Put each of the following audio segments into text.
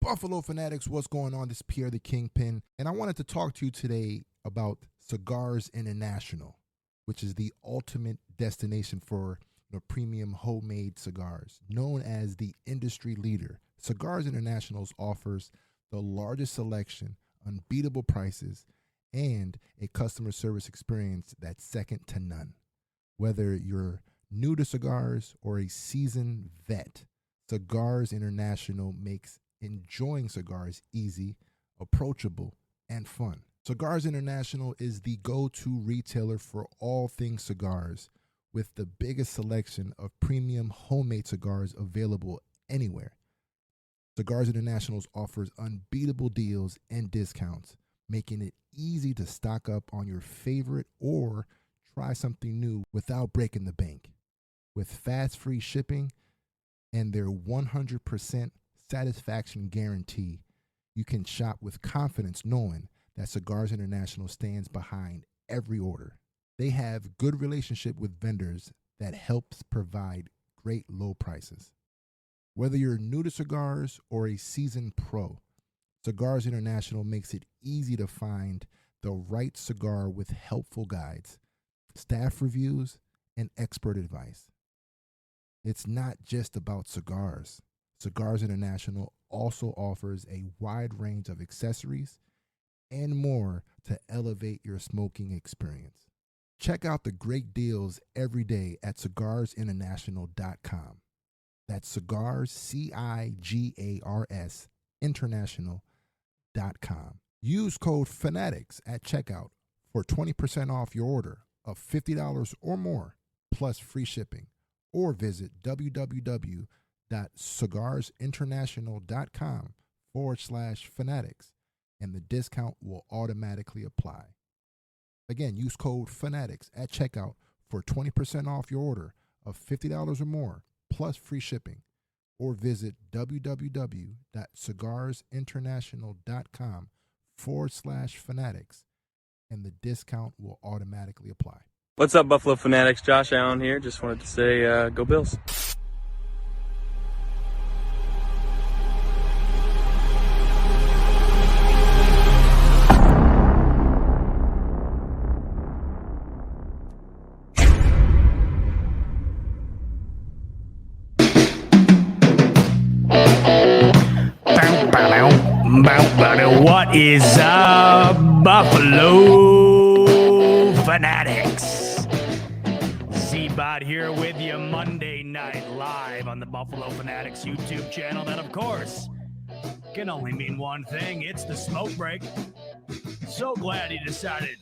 Buffalo Fanatics, what's going on? This is Pierre the Kingpin, and I wanted to talk to you today about Cigars International, which is the ultimate destination for premium homemade cigars. Known as the industry leader, Cigars International offers the largest selection, unbeatable prices, and a customer service experience that's second to none. Whether you're new to cigars or a seasoned vet, Cigars International makes enjoying cigars easy, approachable, and fun. Cigars International is the go-to retailer for all things cigars, with the biggest selection of premium homemade cigars available anywhere. Cigars International offers unbeatable deals and discounts, making it easy to stock up on your favorite or try something new without breaking the bank. With fast free shipping and their 100% satisfaction guarantee, you can shop with confidence knowing that Cigars International stands behind every order. They have good relationship with vendors that helps provide great low prices. Whether you're new to cigars or a seasoned pro, Cigars International makes it easy to find the right cigar with helpful guides, staff reviews, and expert advice. It's not just about cigars. Cigars International also offers a wide range of accessories and more to elevate your smoking experience. Check out the great deals every day at cigarsinternational.com. That's cigars, CIGARS, international.com. Use code FANATICS at checkout for 20% off your order of $50 or more, plus free shipping. Or visit www.cigarsinternational.com/fanatics, and the discount will automatically apply. Again, use code FANATICS at checkout for 20% off your order of $50 or more, plus free shipping. Or visit www.cigarsinternational.com/fanatics, and the discount will automatically apply. What's up, Buffalo Fanatics? Josh Allen here. Just wanted to say, go Bills. What is up, Buffalo Fanatics? Z-Bot here with you Monday night live on the Buffalo Fanatics YouTube channel. That, of course, can only mean one thing. It's the smoke break. So glad you decided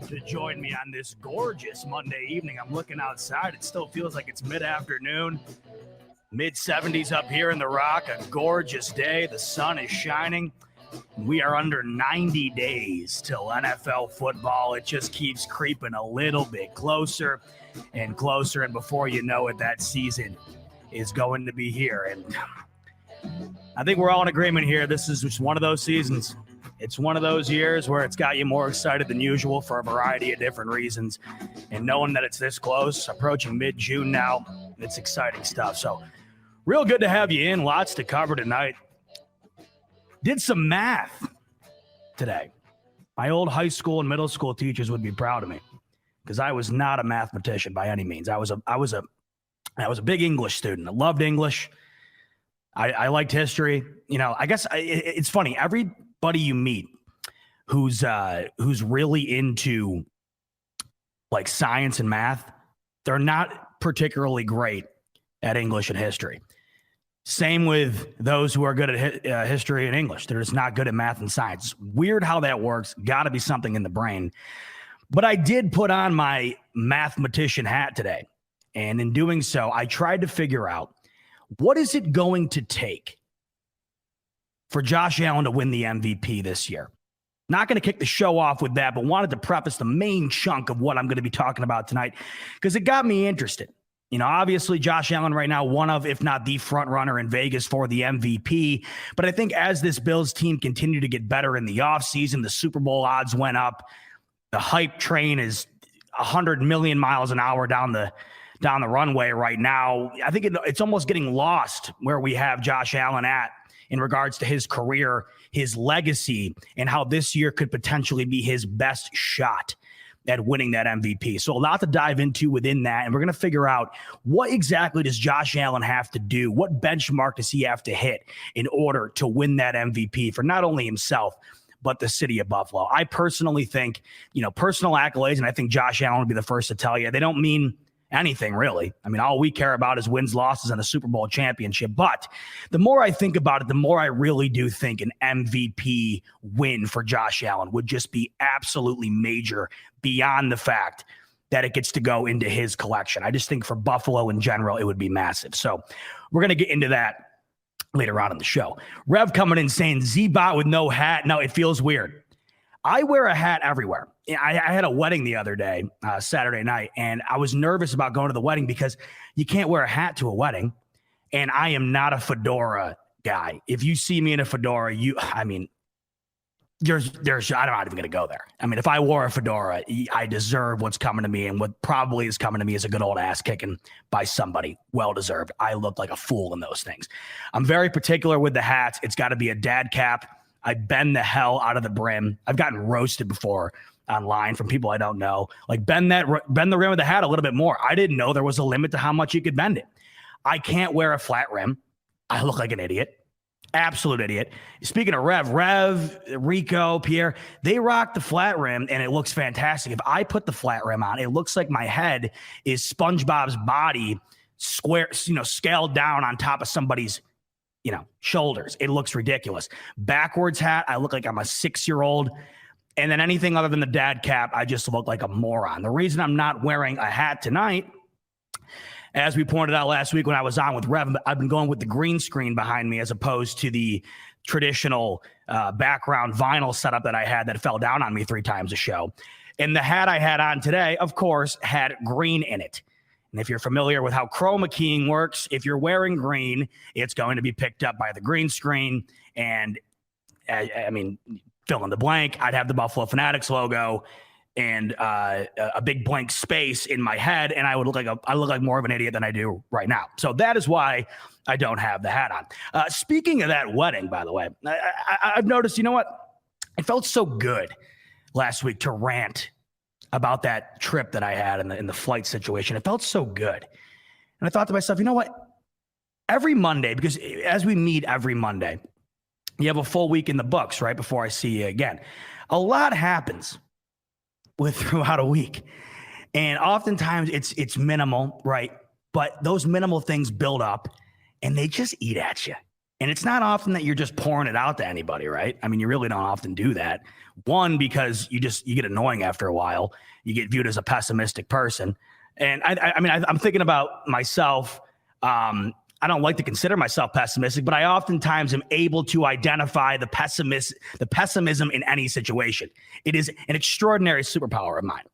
to join me on this gorgeous Monday evening. I'm looking outside. It still feels like it's mid-afternoon. Mid-70s up here in the Rock. A gorgeous day. The sun is shining. We are under 90 days till NFL football. It just keeps creeping a little bit closer and closer. And before you know it, that season is going to be here. And I think we're all in agreement here. This is just one of those seasons. It's one of those years where it's got you more excited than usual for a variety of different reasons. And knowing that it's this close, approaching mid-June now, it's exciting stuff. So real good to have you in. Lots to cover tonight. Did some math today. My old high school and middle school teachers would be proud of me because I was not a mathematician by any means. I was a big English student. I loved English. I liked history. You know, I guess it's funny. Everybody you meet who's really into like science and math, they're not particularly great at English and history. Same with those who are good at history and English. They're just not good at math and science. Weird how that works. Got to be something in the brain. But I did put on my mathematician hat today. And in doing so, I tried to figure out what is it going to take for Josh Allen to win the MVP this year. Not going to kick the show off with that, but wanted to preface the main chunk of what I'm going to be talking about tonight because it got me interested. You know, obviously Josh Allen right now, one of, if not the front runner in Vegas for the MVP. But I think as this Bills team continued to get better in the offseason, the Super Bowl odds went up. The hype train is 100 million miles an hour down the runway right now. I think it's almost getting lost where we have Josh Allen at in regards to his career, his legacy, and how this year could potentially be his best shot at winning that MVP. So a lot to dive into within that. And we're going to figure out what exactly does Josh Allen have to do? What benchmark does he have to hit in order to win that MVP for not only himself, but the city of Buffalo? I personally think, personal accolades, and I think Josh Allen would be the first to tell you, they don't mean anything really. I mean, all we care about is wins, losses, and a Super Bowl championship. But the more I think about it, the more I really do think an MVP win for Josh Allen would just be absolutely major beyond the fact that it gets to go into his collection. I just think for Buffalo in general, it would be massive. So we're going to get into that later on in the show. Rev coming in saying Z-Bot with no hat. No, it feels weird. I wear a hat everywhere. I had a wedding the other day, Saturday night, and I was nervous about going to the wedding because you can't wear a hat to a wedding. And I am not a fedora guy. If you see me in a fedora, I'm not even going to go there. I mean, if I wore a fedora, I deserve what's coming to me, and what probably is coming to me is a good old ass kicking by somebody. Well-deserved. I look like a fool in those things. I'm very particular with the hats. It's got to be a dad cap. I bend the hell out of the brim. I've gotten roasted before online from people I don't know. Like, bend the rim of the hat a little bit more. I didn't know there was a limit to how much you could bend it. I can't wear a flat rim. I look like an idiot. Absolute idiot. Speaking of Rev, Rico, Poyer, they rock the flat rim and it looks fantastic. If I put the flat rim on, it looks like my head is SpongeBob's body square, scaled down on top of somebody's shoulders. It looks ridiculous. Backwards hat, I look like I'm a 6-year-old. And then anything other than the dad cap, I just look like a moron. The reason I'm not wearing a hat tonight, as we pointed out last week when I was on with Rev, I've been going with the green screen behind me as opposed to the traditional background vinyl setup that I had that fell down on me 3 times a show. And the hat I had on today, of course, had green in it. And if you're familiar with how chroma keying works, if you're wearing green, it's going to be picked up by the green screen. And I mean, fill in the blank, I'd have the Buffalo Fanatics logo and a big blank space in my head, and I look like more of an idiot than I do right now. So that is why I don't have the hat on. Speaking of that wedding, by the way, I've noticed, you know what? It felt so good last week to rant about that trip that I had in the flight situation. It felt so good. And I thought to myself, you know what? Every Monday, because as we meet every Monday, you have a full week in the books, right, before I see you again. A lot happens throughout a week. And oftentimes it's minimal, right? But those minimal things build up and they just eat at you. And it's not often that you're just pouring it out to anybody, right? I mean, you really don't often do that. One, because you get annoying after a while. You get viewed as a pessimistic person. And I'm thinking about myself. I don't like to consider myself pessimistic, but I oftentimes am able to identify the pessimism in any situation. It is an extraordinary superpower of mine.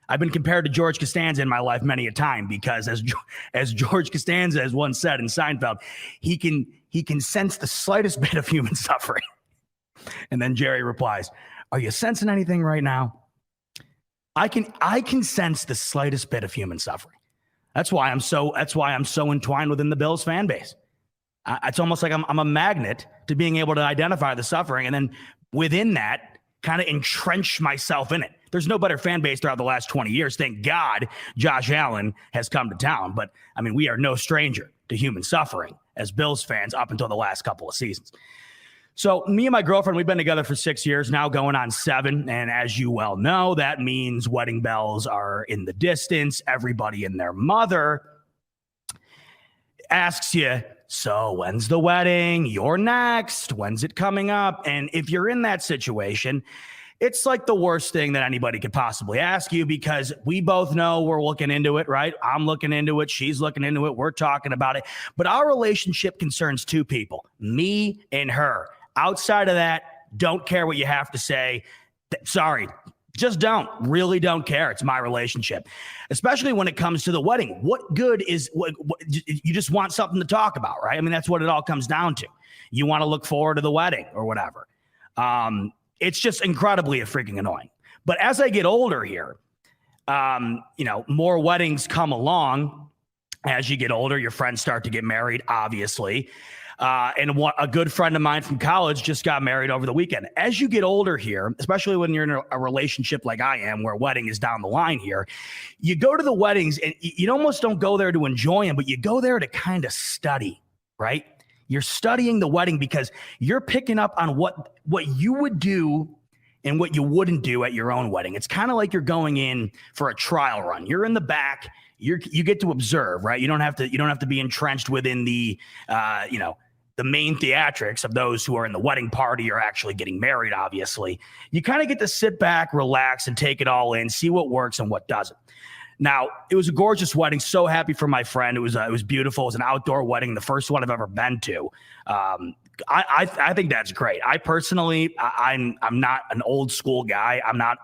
I've been compared to George Costanza in my life many a time because, as George Costanza has once said in Seinfeld, he can sense the slightest bit of human suffering. And then Jerry replies, "Are you sensing anything right now?" I can sense the slightest bit of human suffering. That's why I'm so entwined within the Bills fan base. It's almost like I'm a magnet to being able to identify the suffering, and then within that, kind of entrench myself in it. There's no better fan base throughout the last 20 years. Thank God Josh Allen has come to town. But I mean, we are no stranger to human suffering as Bills fans up until the last couple of seasons. So me and my girlfriend, we've been together for 6 years now, going on 7. And as you well know, that means wedding bells are in the distance. Everybody and their mother asks you, so when's the wedding? You're next. When's it coming up? And if you're in that situation, it's like the worst thing that anybody could possibly ask you, because we both know we're looking into it, right? I'm looking into it. She's looking into it. We're talking about it. But our relationship concerns 2 people, me and her. Outside of that, don't care what you have to say. Sorry, just really don't care. It's my relationship, especially when it comes to the wedding. What good is what you just want something to talk about, right? I mean, that's what it all comes down to. You want to look forward to the wedding or whatever. It's just incredibly freaking annoying. But as I get older here, more weddings come along. As you get older, your friends start to get married, obviously. And a good friend of mine from college just got married over the weekend. As you get older here, especially when you're in a relationship like I am, where wedding is down the line here, you go to the weddings and you almost don't go there to enjoy them, but you go there to kind of study, right? You're studying the wedding because you're picking up on what you would do and what you wouldn't do at your own wedding. It's kind of like you're going in for a trial run. You're in the back. You get to observe, right? You don't have to be entrenched within the the main theatrics of those who are in the wedding party or actually getting married. Obviously, you kind of get to sit back, relax, and take it all in, see what works and what doesn't. Now, it was a gorgeous wedding. So happy for my friend. It was beautiful. It was an outdoor wedding, the first one I've ever been to. I think that's great. I personally, I'm not an old school guy. I'm not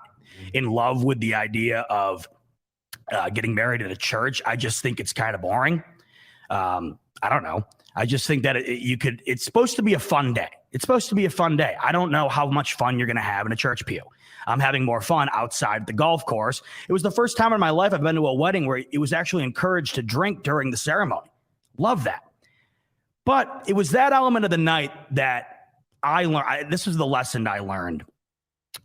in love with the idea of getting married in a church. I just think it's kind of boring. I don't know. I just think that it's supposed to be a fun day. It's supposed to be a fun day. I don't know how much fun you're going to have in a church pew. I'm having more fun outside the golf course. It was the first time in my life I've been to a wedding where it was actually encouraged to drink during the ceremony. Love that. But it was that element of the night that I learned. This was the lesson I learned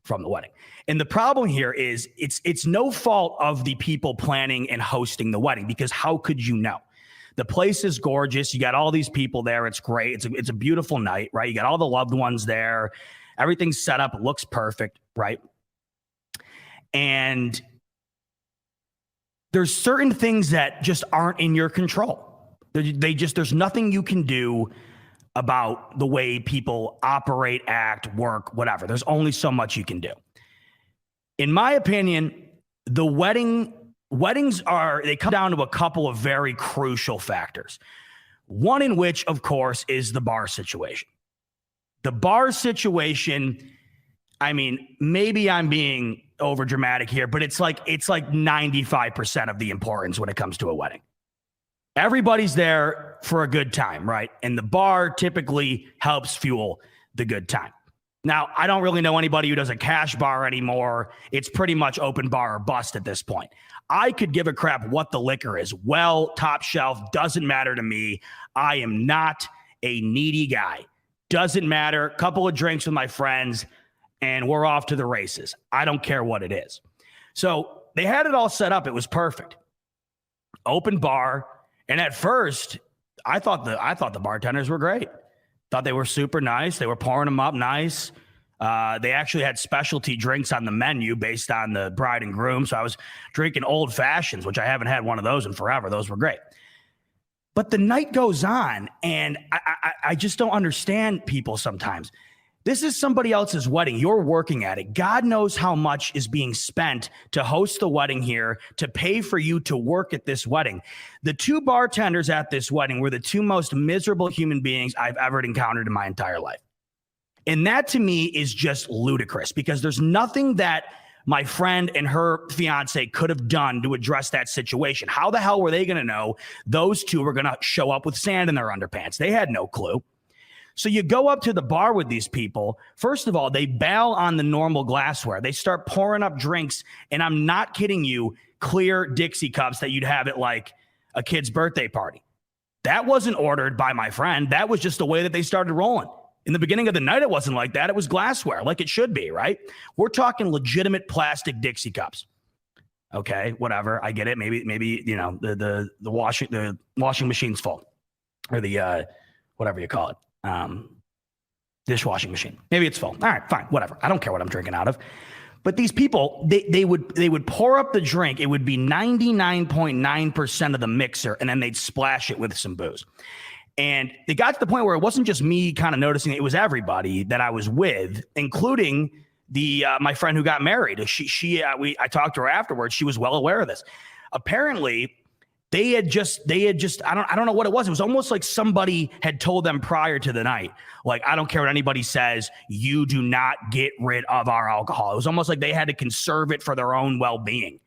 from the wedding. And the problem here is it's no fault of the people planning and hosting the wedding, because how could you know? The place is gorgeous. You got all these people there. It's great. It's a beautiful night, right? You got all the loved ones there. Everything's set up. It looks perfect, right? And there's certain things that just aren't in your control. There's nothing you can do about the way people operate, act, work, whatever. There's only so much you can do. In my opinion, the weddings they come down to a couple of very crucial factors. One in which, of course, is the bar situation. The bar situation, I mean, maybe I'm being over dramatic here, but it's like 95% of the importance when it comes to a wedding. Everybody's there for a good time, right? And the bar typically helps fuel the good time. Now, I don't really know anybody who does a cash bar anymore. It's pretty much open bar or bust at this point. I could give a crap what the liquor is. Well, top shelf, doesn't matter to me. I am not a needy guy. Doesn't matter. Couple of drinks with my friends, and we're off to the races. I don't care what it is. So they had it all set up. It was perfect. Open bar. And at first, I thought the bartenders were great. Thought they were super nice. They were pouring them up nice. They actually had specialty drinks on the menu based on the bride and groom. So I was drinking old fashions, which I haven't had one of those in forever. Those were great. But the night goes on, and I just don't understand people sometimes. This is somebody else's wedding. You're working at it. God knows how much is being spent to host the wedding here, to pay for you to work at this wedding. The two bartenders at this wedding were the two most miserable human beings I've ever encountered in my entire life. And that to me is just ludicrous, because there's nothing that my friend and her fiance could have done to address that situation. How the hell were they going to know those two were going to show up with sand in their underpants? They had no clue. So you go up to the bar with these people. First of all, they bail on the normal glassware. They start pouring up drinks, and I'm not kidding you, clear Dixie cups that you'd have at like a kid's birthday party. That wasn't ordered by my friend. That was just the way that they started rolling. In the beginning of the night, it wasn't like that. It was glassware, like it should be, right? We're talking legitimate plastic Dixie cups. Okay, whatever. I get it. Maybe you know the washing machine's full, or the whatever you call it. Dishwashing machine. Maybe it's full. All right, fine, whatever. I don't care what I'm drinking out of. But these people, they would pour up the drink. It would be 99.9% of the mixer, and then they'd splash it with some booze. And it got to the point where it wasn't just me kind of noticing it was everybody that I was with, including my friend who got married. I talked to her afterwards. She was well aware of this. Apparently, They had just I don't know what it was. It was almost like somebody had told them prior to the night, like, I don't care what anybody says, you do not get rid of our alcohol. It was almost like they had to conserve it for their own well-being.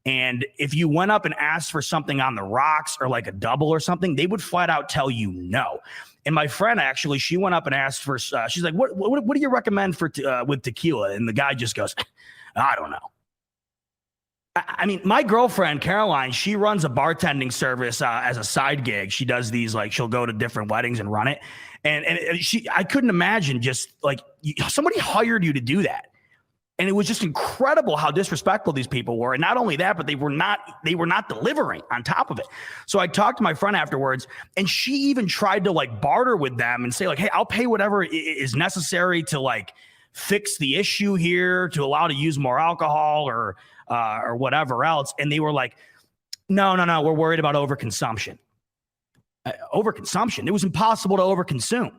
And if you went up and asked for something on the rocks or like a double or something, they would flat out tell you no. And my friend, actually, she went up and asked for, she's like, what do you recommend for with tequila? And the guy just goes, I don't know. I mean, my girlfriend, Caroline, she runs a bartending service as a side gig. She does these, like, she'll go to different weddings and run it. And I couldn't imagine just like somebody hired you to do that. And it was just incredible how disrespectful these people were. And not only that, but they were not delivering on top of it. So I talked to my friend afterwards, and she even tried to like barter with them and say like, hey, I'll pay whatever is necessary to like fix the issue here, to allow to use more alcohol or whatever else. And they were like, no, we're worried about overconsumption. Overconsumption. It was impossible to overconsume.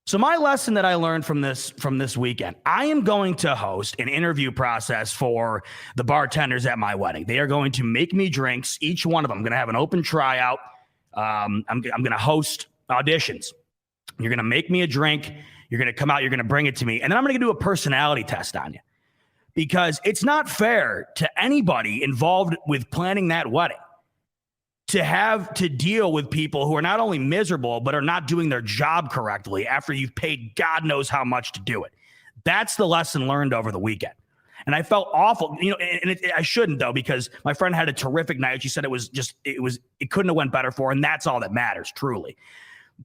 So my lesson that I learned from this weekend, I am going to host an interview process for the bartenders at my wedding. They are going to make me drinks. Each one of them. I'm going to have an open tryout. I'm going to host auditions. You're going to make me a drink. You're going to come out. You're going to bring it to me. And then I'm going to do a personality test on you, because it's not fair to anybody involved with planning that wedding to have to deal with people who are not only miserable, but are not doing their job correctly after you've paid God knows how much to do it. That's the lesson learned over the weekend. And I felt awful, I shouldn't though, because my friend had a terrific night. She said it couldn't have went better for her. And that's all that matters, truly.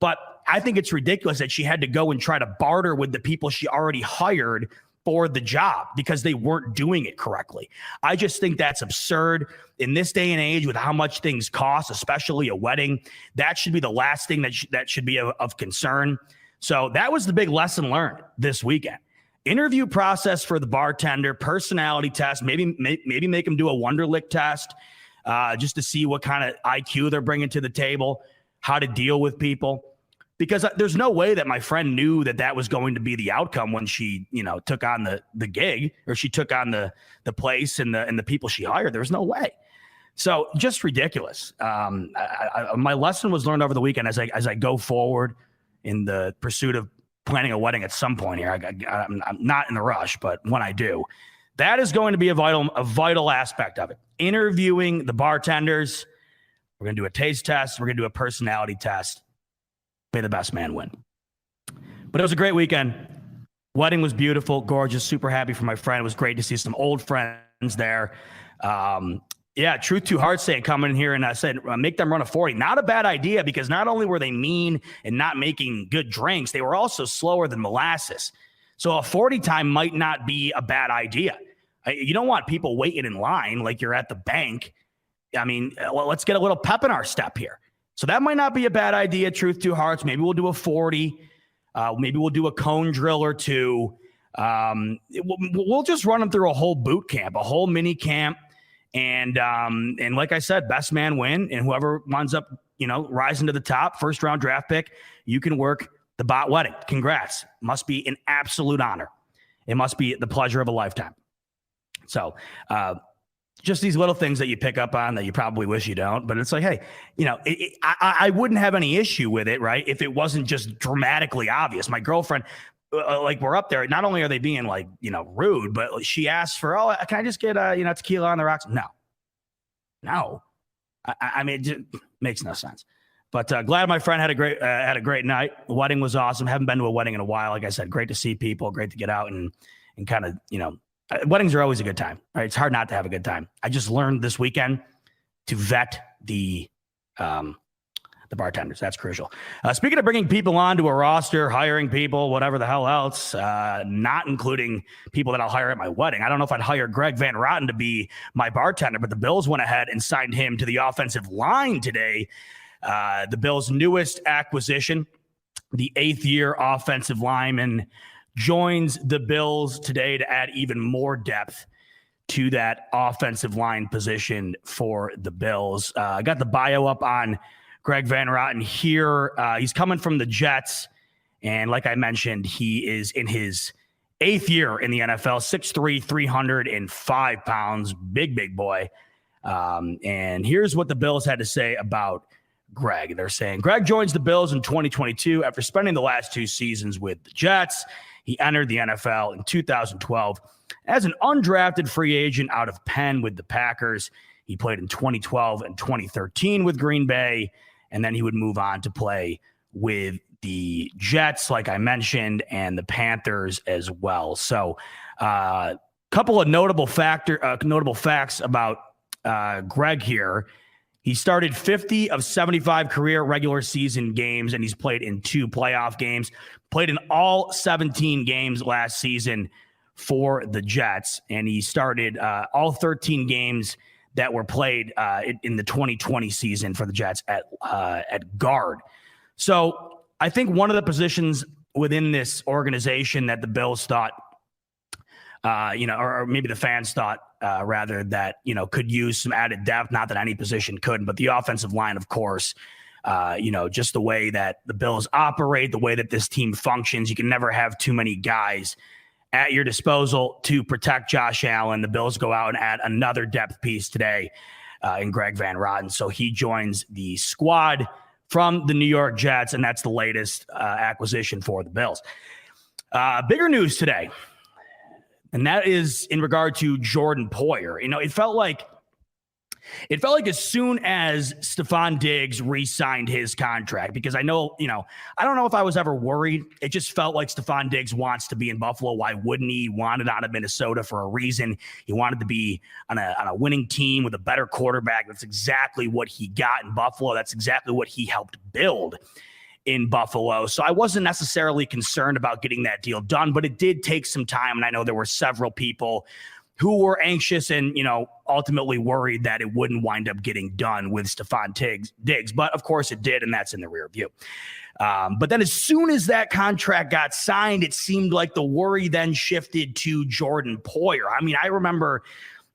But I think it's ridiculous that she had to go and try to barter with the people she already hired for the job because they weren't doing it correctly. I just think that's absurd in this day and age with how much things cost, especially a wedding. That should be the last thing that should be of concern. So that was the big lesson learned this weekend. Interview process for the bartender, personality test, maybe make them do a Wonderlic test just to see what kind of IQ they're bringing to the table, how to deal with people. Because there's no way that my friend knew that was going to be the outcome when she, took on the gig, or she took on the place and the people she hired. There's no way. So just ridiculous. My lesson was learned over the weekend as I go forward in the pursuit of planning a wedding at some point here. I'm not in a rush, but when I do, that is going to be a vital aspect of it. Interviewing the bartenders. We're going to do a taste test. We're going to do a personality test. May the best man win. But it was a great weekend. Wedding was beautiful, gorgeous, super happy for my friend. It was great to see some old friends there. Truth to Heart saying coming in here and I said, make them run a 40. Not a bad idea, because not only were they mean and not making good drinks, they were also slower than molasses. So a 40 time might not be a bad idea. You don't want people waiting in line like you're at the bank. I mean, let's get a little pep in our step here. So that might not be a bad idea, Truth to Hearts. Maybe we'll do a 40. Maybe we'll do a cone drill or two. We'll just run them through a whole boot camp, a whole mini camp. And like I said, best man win. And whoever winds up, rising to the top, first round draft pick, you can work the bot wedding. Congrats. Must be an absolute honor. It must be the pleasure of a lifetime. So, just these little things that you pick up on that you probably wish you don't, but it's like, hey, I wouldn't have any issue with it, right? If it wasn't just dramatically obvious. My girlfriend, like, we're up there. Not only are they being like, rude, but she asked for, can I just get, tequila on the rocks? No. I mean, it just makes no sense. But glad my friend had a great night. The wedding was awesome. Haven't been to a wedding in a while. Like I said, great to see people, great to get out and kind of, weddings are always a good time, right? It's hard not to have a good time. I just learned this weekend to vet the bartenders. That's crucial. Speaking of bringing people onto a roster, hiring people, whatever the hell else, not including people that I'll hire at my wedding. I don't know if I'd hire Greg Van Roten to be my bartender, but the Bills went ahead and signed him to the offensive line today. The Bills' newest acquisition, the 8th-year offensive lineman, joins the Bills today to add even more depth to that offensive line position for the Bills. I got the bio up on Greg Van Roten here. He's coming from the Jets. And like I mentioned, he is in his 8th year in the NFL, 6'3", 305 pounds, big boy. And here's what the Bills had to say about Greg. They're saying, Greg joins the Bills in 2022 after spending the last 2 seasons with the Jets. He entered the NFL in 2012 as an undrafted free agent out of Penn with the Packers. He played in 2012 and 2013 with Green Bay, and then he would move on to play with the Jets, like I mentioned, and the Panthers as well. So couple of notable facts about Greg here. He started 50 of 75 career regular season games, and he's played in 2 playoff games, played in all 17 games last season for the Jets, and he started all 13 games that were played in the 2020 season for the Jets at guard. So I think one of the positions within this organization that the Bills thought, or maybe the fans thought, rather, that, could use some added depth. Not that any position couldn't, but the offensive line, of course, just the way that the Bills operate, the way that this team functions, you can never have too many guys at your disposal to protect Josh Allen. The Bills go out and add another depth piece today in Greg Van Roten. So he joins the squad from the New York Jets, and that's the latest acquisition for the Bills. Bigger news today, and that is in regard to Jordan Poyer. It felt like as soon as Stephon Diggs re-signed his contract, because I don't know if I was ever worried. It just felt like Stephon Diggs wants to be in Buffalo. Why wouldn't he? He wanted out of Minnesota for a reason. He wanted to be on a winning team with a better quarterback. That's exactly what he got in Buffalo. That's exactly what he helped build in Buffalo. So I wasn't necessarily concerned about getting that deal done, but it did take some time. And I know there were several people who were anxious and, ultimately worried that it wouldn't wind up getting done with Stephon Diggs. But of course it did, and that's in the rear view. But then as soon as that contract got signed, it seemed like the worry then shifted to Jordan Poyer. I remember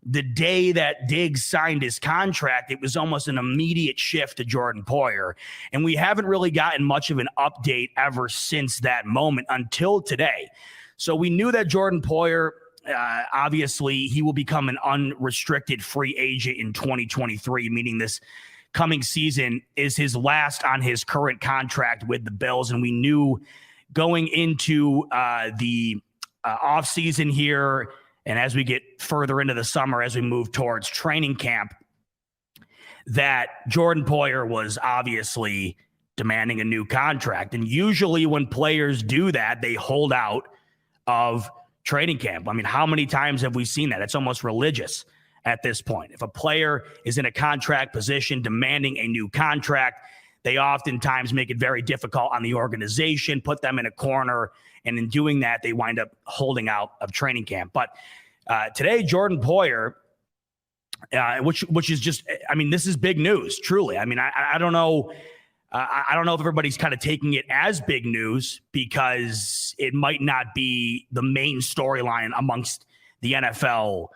the day that Diggs signed his contract, it was almost an immediate shift to Jordan Poyer. And we haven't really gotten much of an update ever since that moment until today. So we knew that Jordan Poyer, obviously, he will become an unrestricted free agent in 2023, meaning this coming season is his last on his current contract with the Bills. And we knew going into the offseason here, and as we get further into the summer, as we move towards training camp, that Jordan Poyer was obviously demanding a new contract. And usually when players do that, they hold out of training camp. How many times have we seen that? It's almost religious at this point. If a player is in a contract position demanding a new contract, they oftentimes make it very difficult on the organization, put them in a corner, and in doing that, they wind up holding out of training camp. But today, Jordan Poyer, which is just, this is big news, truly. I don't know. I don't know if everybody's kind of taking it as big news because it might not be the main storyline amongst the NFL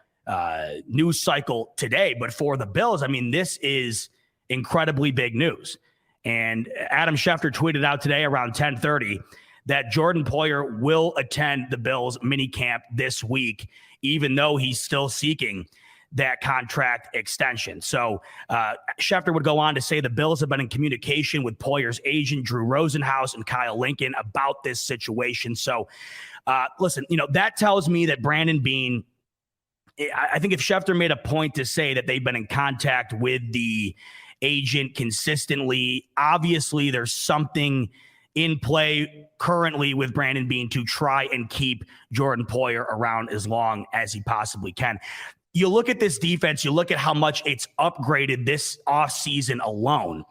news cycle today. But for the Bills, this is incredibly big news. And Adam Schefter tweeted out today around 10:30 that Jordan Poyer will attend the Bills minicamp this week, even though he's still seeking that contract extension. So Schefter would go on to say the Bills have been in communication with Poyer's agent, Drew Rosenhaus, and Kyle Lincoln about this situation. So listen, that tells me that Brandon Beane, I think if Schefter made a point to say that they've been in contact with the agent consistently, obviously there's something in play currently with Brandon Beane to try and keep Jordan Poyer around as long as he possibly can. You look at this defense, you look at how much it's upgraded this offseason alone.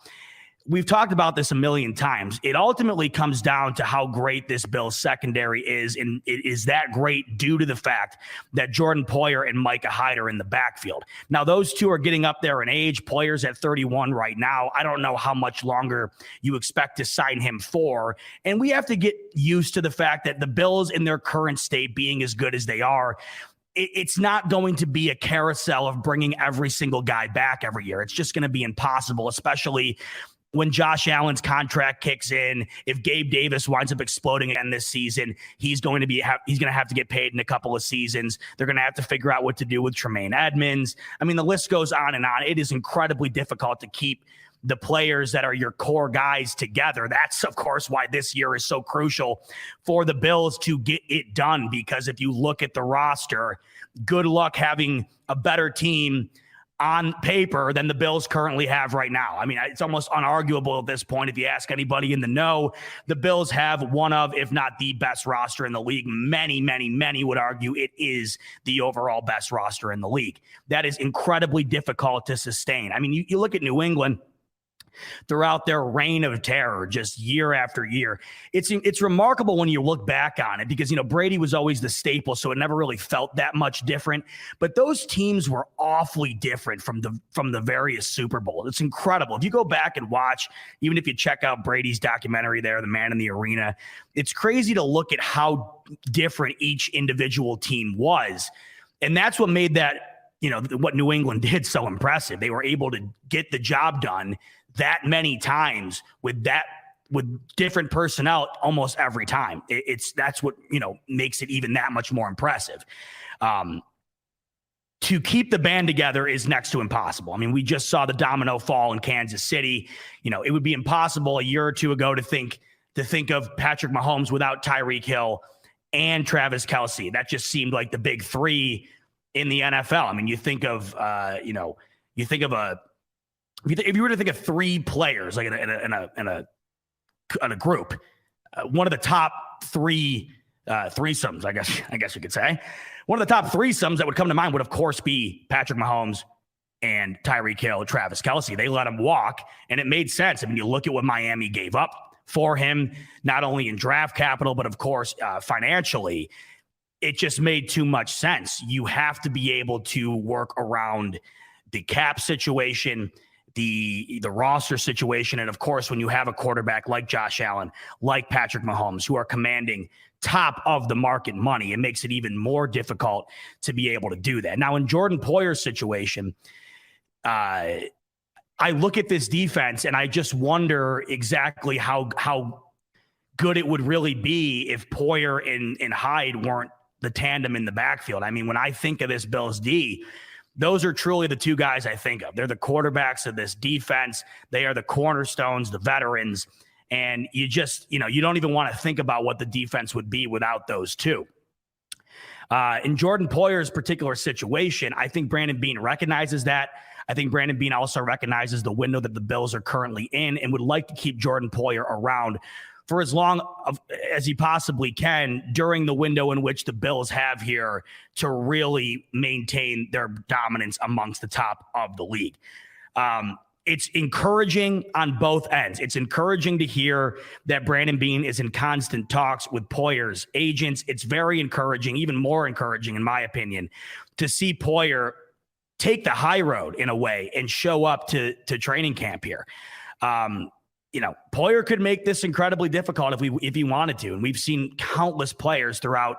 We've talked about this a million times. It ultimately comes down to how great this Bills secondary is, and it is that great due to the fact that Jordan Poyer and Micah Hyde are in the backfield. Now, those two are getting up there in age. Poyer's at 31 right now. I don't know how much longer you expect to sign him for, and we have to get used to the fact that the Bills in their current state, being as good as they are, it's not going to be a carousel of bringing every single guy back every year. It's just going to be impossible, especially when Josh Allen's contract kicks in. If Gabe Davis winds up exploding again this season, he's going to have to get paid in a couple of seasons. They're going to have to figure out what to do with Tremaine Edmonds. The list goes on and on. It is incredibly difficult to keep the players that are your core guys together. That's, of course, why this year is so crucial for the Bills to get it done, because if you look at the roster, good luck having a better team on paper than the Bills currently have right now. I mean, it's almost unarguable at this point. If you ask anybody in the know, the Bills have one of, if not the best roster in the league. Many would argue it is the overall best roster in the league. That is incredibly difficult to sustain. I mean, you look at New England throughout their reign of terror, just year after year. It's remarkable when you look back on it because, Brady was always the staple, so it never really felt that much different. But those teams were awfully different from the various Super Bowls. It's incredible. If you go back and watch, even if you check out Brady's documentary there, The Man in the Arena, it's crazy to look at how different each individual team was. And that's what made that, what New England did so impressive. They were able to get the job done that many times with different personnel almost every time. That's what, makes it even that much more impressive. To keep the band together is next to impossible. I mean, we just saw the domino fall in Kansas City. It would be impossible a year or two ago to think of Patrick Mahomes without Tyreek Hill and Travis Kelce. That just seemed like the big three in the NFL. I mean, you think of, if you were to think of three players like in a group, one of the top three threesomes, I guess you could say, one of the top threesomes that would come to mind would of course be Patrick Mahomes and Tyreek Hill, Travis Kelce. They let him walk, and it made sense. I mean, you look at what Miami gave up for him, not only in draft capital, but of course financially. It just made too much sense. You have to be able to work around the cap situation, the roster situation. And of course, when you have a quarterback like Josh Allen, like Patrick Mahomes, who are commanding top of the market money, it makes it even more difficult to be able to do that. Now, in Jordan Poyer's situation, I look at this defense and I just wonder exactly how good it would really be if Poyer and Hyde weren't the tandem in the backfield. I mean, when I think of this Bills D, those are truly the two guys I think of. They're the quarterbacks of this defense. They are the cornerstones, the veterans. And you just, you don't even want to think about what the defense would be without those two. In Jordan Poyer's particular situation, I think Brandon Beane recognizes that. I think Brandon Beane also recognizes the window that the Bills are currently in and would like to keep Jordan Poyer around for as long as he possibly can during the window in which the Bills have here to really maintain their dominance amongst the top of the league. It's encouraging on both ends. It's encouraging to hear that Brandon Beane is in constant talks with Poyer's agents. It's very encouraging, even more encouraging, in my opinion, to see Poyer take the high road in a way and show up to training camp here. Poyer could make this incredibly difficult if he wanted to. And we've seen countless players throughout,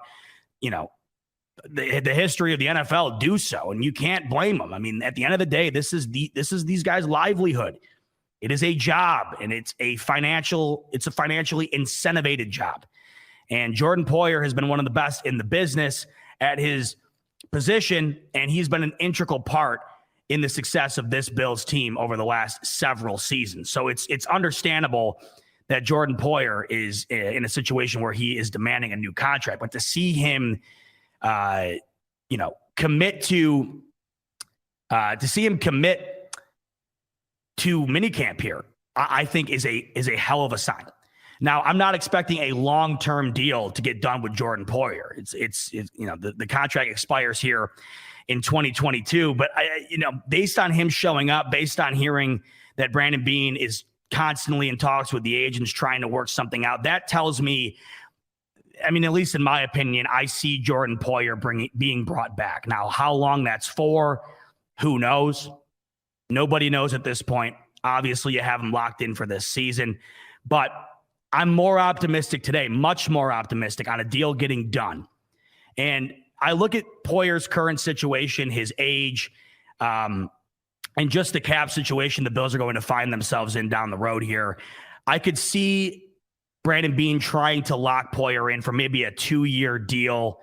the history of the NFL do so. And you can't blame them. I mean, at the end of the day, this is these guys' livelihood. It is a job, and it's a financially incentivized job. And Jordan Poyer has been one of the best in the business at his position, and he's been an integral part in the success of this Bills team over the last several seasons. So it's understandable that Jordan Poyer is in a situation where he is demanding a new contract, but to see him, commit to minicamp here, I think is a hell of a sign. Now, I'm not expecting a long-term deal to get done with Jordan Poyer. The contract expires here in 2022, but based on him showing up, based on hearing that Brandon Beane is constantly in talks with the agents trying to work something out, that tells me, I mean, at least in my opinion, I see Jordan Poyer being brought back. Now, how long that's for, who knows? Nobody knows at this point. Obviously, you have him locked in for this season, but I'm more optimistic today, much more optimistic on a deal getting done. And I look at Poyer's current situation, his age, and just the cap situation the Bills are going to find themselves in down the road here. I could see Brandon Beane trying to lock Poyer in for maybe a 2-year deal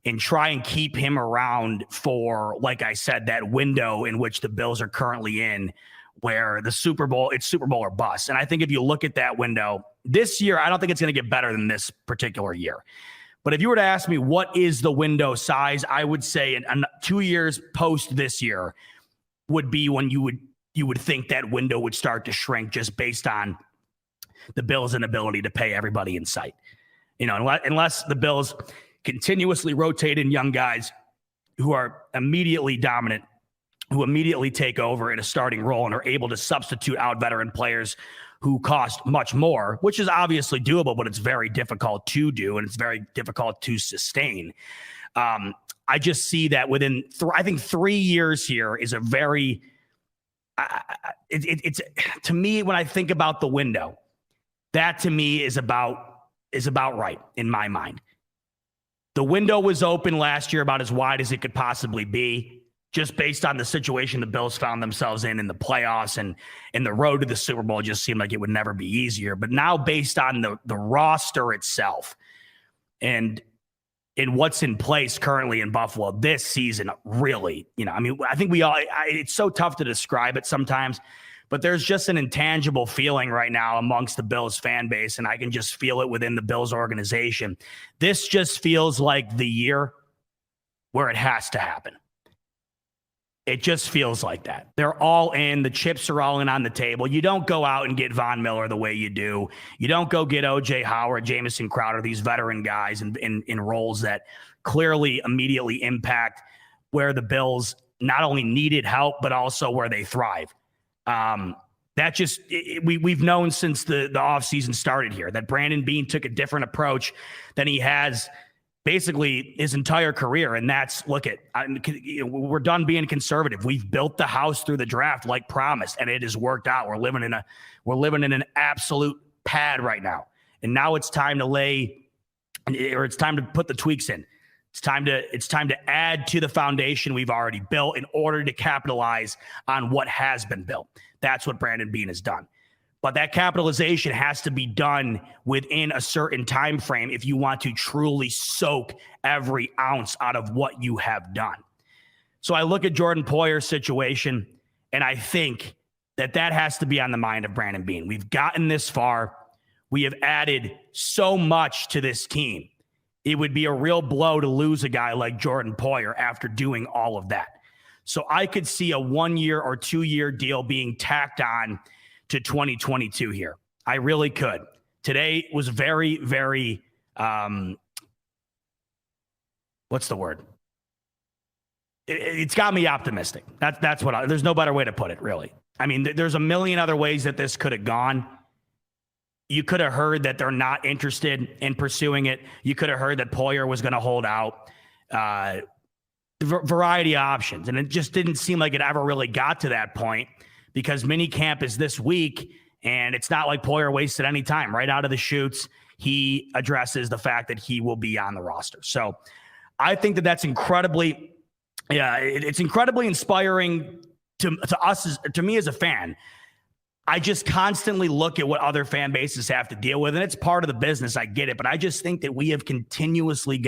and try and keep him around for, like I said, that window in which the Bills are currently in, where it's Super Bowl or bust. And I think if you look at that window this year, I don't think it's going to get better than this particular year. But if you were to ask me what is the window size, I would say in 2 years post this year, would be when you would think that window would start to shrink just based on the Bills' inability to pay everybody in sight. Unless the Bills continuously rotate in young guys who are immediately dominant, who immediately take over in a starting role and are able to substitute out veteran players who cost much more, which is obviously doable, but it's very difficult to do and it's very difficult to sustain. I just see that within, I think 3 years here is a very, it's to me, when I think about the window, that to me is about right in my mind. The window was open last year about as wide as it could possibly be, just based on the situation the Bills found themselves in the playoffs, and the road to the Super Bowl just seemed like it would never be easier. But now, based on the roster itself and in what's in place currently in Buffalo this season, really, I think we all, it's so tough to describe it sometimes, but there's just an intangible feeling right now amongst the Bills fan base, and I can just feel it within the Bills organization. This just feels like the year where it has to happen. It just feels like that. They're all in. The chips are all in on the table. You don't go out and get Von Miller the way you do. You don't go get O.J. Howard, Jamison Crowder, these veteran guys in roles that clearly immediately impact where the Bills not only needed help, but also where they thrive. We've known since the offseason started here that Brandon Beane took a different approach than he has basically his entire career. And that's, we're done being conservative. We've built the house through the draft like promised, and it has worked out. We're living in an absolute pad right now. And now it's time to it's time to put the tweaks in. It's time to add to the foundation we've already built in order to capitalize on what has been built. That's what Brandon Beane has done. But that capitalization has to be done within a certain time frame if you want to truly soak every ounce out of what you have done. So I look at Jordan Poyer's situation, and I think that has to be on the mind of Brandon Beane. We've gotten this far. We have added so much to this team. It would be a real blow to lose a guy like Jordan Poyer after doing all of that. So I could see a 1 year or 2 year deal being tacked on to 2022 here. I really could. Today was very, very, what's the word? It's got me optimistic. That's what there's no better way to put it, really. I mean, there's a million other ways that this could have gone. You could have heard that they're not interested in pursuing it. You could have heard that Poyer was going to hold out. Variety of options. And it just didn't seem like it ever really got to that point, because minicamp is this week, and it's not like Poyer wasted any time. Right out of the chutes, he addresses the fact that he will be on the roster. So I think that's incredibly, it's incredibly inspiring to us, to me as a fan. I just constantly look at what other fan bases have to deal with, and it's part of the business. I get it, but I just think that we have continuously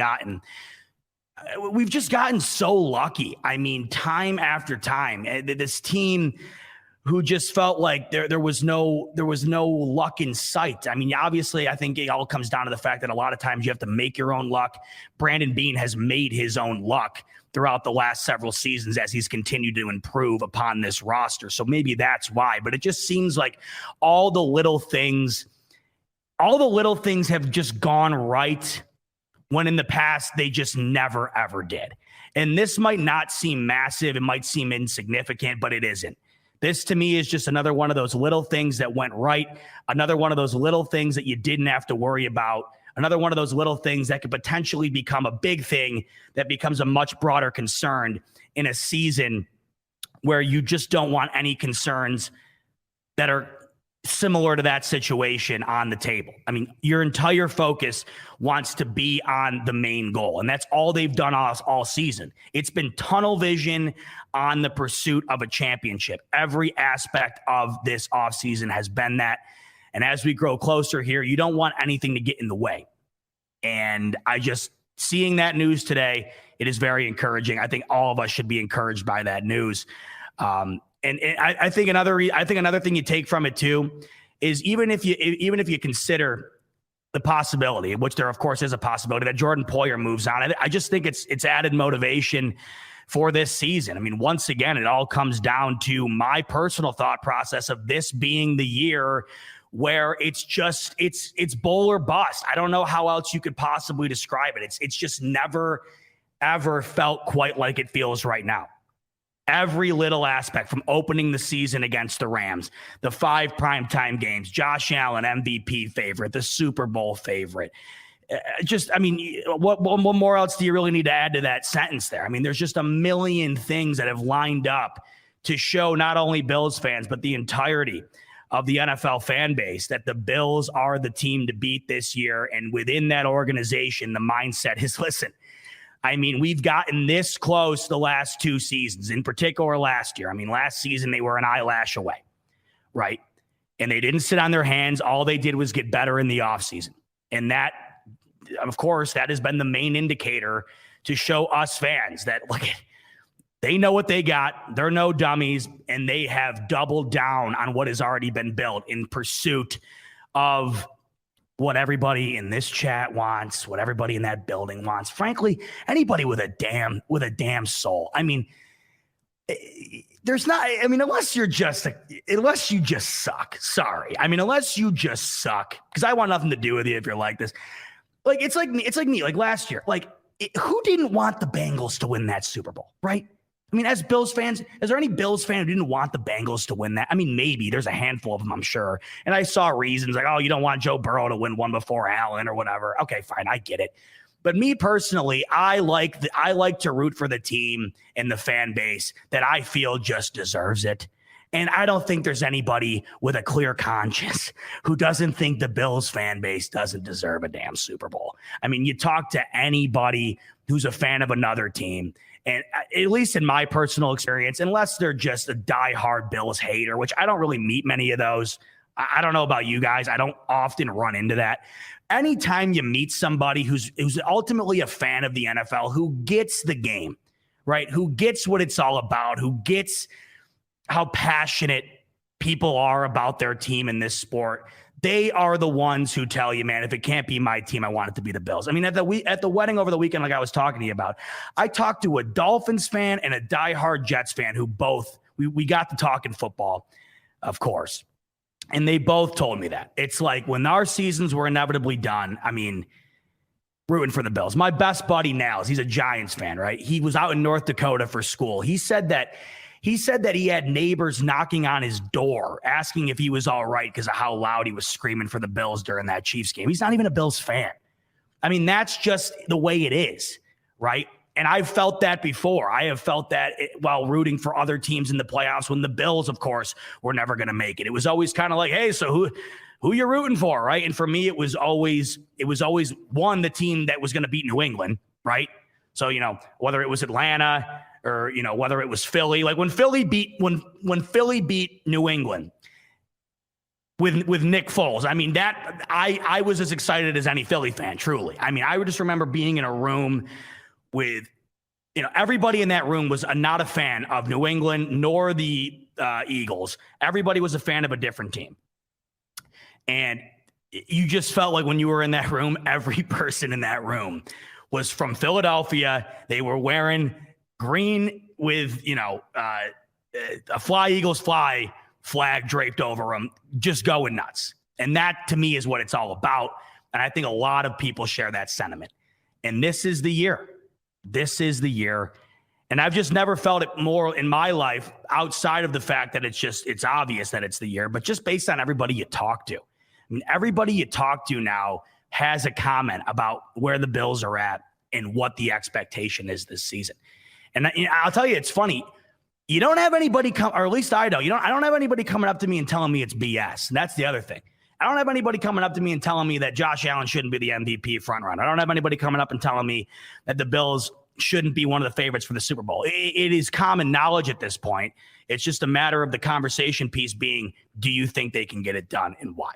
we've just gotten so lucky. I mean, time after time, this team who just felt like there was no luck in sight. I mean, obviously, I think it all comes down to the fact that a lot of times you have to make your own luck. Brandon Beane has made his own luck throughout the last several seasons as he's continued to improve upon this roster. So maybe that's why. But it just seems like all the little things have just gone right, when in the past they just never, ever did. And this might not seem massive. It might seem insignificant, but it isn't. This to me is just another one of those little things that went right. Another one of those little things that you didn't have to worry about. Another one of those little things that could potentially become a big thing that becomes a much broader concern in a season where you just don't want any concerns that are similar to that situation on the table. I mean, your entire focus wants to be on the main goal, and that's all they've done all season. It's been tunnel vision on the pursuit of a championship. Every aspect of this offseason has been that. And as we grow closer here, you don't want anything to get in the way. And seeing that news today, it is very encouraging. I think all of us should be encouraged by that news. And I think another thing you take from it too is even if you consider the possibility, which there of course is a possibility, that Jordan Poyer moves on, I just think it's added motivation for this season. I mean, once again, it all comes down to my personal thought process of this being the year where it's bull or bust. I don't know how else you could possibly describe it. It's just never, ever felt quite like it feels right now. Every little aspect, from opening the season against the Rams, the 5 primetime games, Josh Allen, MVP favorite, the Super Bowl favorite. What more else do you really need to add to that sentence there? I mean, there's just a million things that have lined up to show not only Bills fans, but the entirety of the NFL fan base that the Bills are the team to beat this year. And within that organization, the mindset is, listen, I mean, we've gotten this close the last 2 seasons, in particular last year. I mean, last season they were an eyelash away, right? And they didn't sit on their hands. All they did was get better in the offseason. And that, of course, that has been the main indicator to show us fans that, look, they know what they got. They're no dummies, and they have doubled down on what has already been built in pursuit of what everybody in this chat wants, what everybody in that building wants. Frankly, anybody with a damn soul. I mean, unless you just suck. Sorry. I mean, unless you just suck, because I want nothing to do with you if you're like this. Like, it's like me, like last year. Like, who didn't want the Bengals to win that Super Bowl, right? I mean, as Bills fans, is there any Bills fan who didn't want the Bengals to win that? I mean, maybe. There's a handful of them, I'm sure. And I saw reasons like, oh, you don't want Joe Burrow to win one before Allen or whatever. Okay, fine. I get it. But me personally, I like to root for the team and the fan base that I feel just deserves it. And I don't think there's anybody with a clear conscience who doesn't think the Bills fan base doesn't deserve a damn Super Bowl. I mean, you talk to anybody who's a fan of another team, and at least in my personal experience, unless they're just a diehard Bills hater, which I don't really meet many of those. I don't know about you guys. I don't often run into that. Anytime you meet somebody who's ultimately a fan of the NFL, who gets the game, right? Who gets what it's all about, who gets how passionate people are about their team in this sport, they are the ones who tell you, man, if it can't be my team, I want it to be the Bills. I mean, at the wedding over the weekend, like I was talking to you about, I talked to a Dolphins fan and a diehard Jets fan who both, we got to talking football, of course. And they both told me that. It's like when our seasons were inevitably done, I mean, rooting for the Bills. My best buddy, Nels, he's a Giants fan, right? He was out in North Dakota for school. He said that he had neighbors knocking on his door asking if he was all right because of how loud he was screaming for the Bills during that Chiefs game. He's not even a Bills fan. I mean, that's just the way it is, right? And I've felt that before. I have felt that while rooting for other teams in the playoffs when the Bills, of course, were never going to make it. It was always kind of like, hey, so who you're rooting for, right? And for me, it was always one, the team that was going to beat New England, right? So, whether it was Atlanta or, whether it was Philly, like when Philly beat New England with Nick Foles. I mean, that I was as excited as any Philly fan, truly. I mean, I would just remember being in a room with, everybody in that room was not a fan of New England nor the Eagles. Everybody was a fan of a different team. And you just felt like when you were in that room, every person in that room was from Philadelphia. They were wearing green with, a Fly Eagles Fly flag draped over them, just going nuts. And that, to me, is what it's all about. And I think a lot of people share that sentiment. And this is the year. This is the year. And I've just never felt it more in my life outside of the fact that it's obvious that it's the year, but just based on everybody you talk to. I mean, everybody you talk to now has a comment about where the Bills are at and what the expectation is this season. And I'll tell you, it's funny. You don't have anybody or at least I don't. I don't have anybody coming up to me and telling me it's BS. And that's the other thing. I don't have anybody coming up to me and telling me that Josh Allen shouldn't be the MVP frontrunner. I don't have anybody coming up and telling me that the Bills shouldn't be one of the favorites for the Super Bowl. It is common knowledge at this point. It's just a matter of the conversation piece being, do you think they can get it done and why?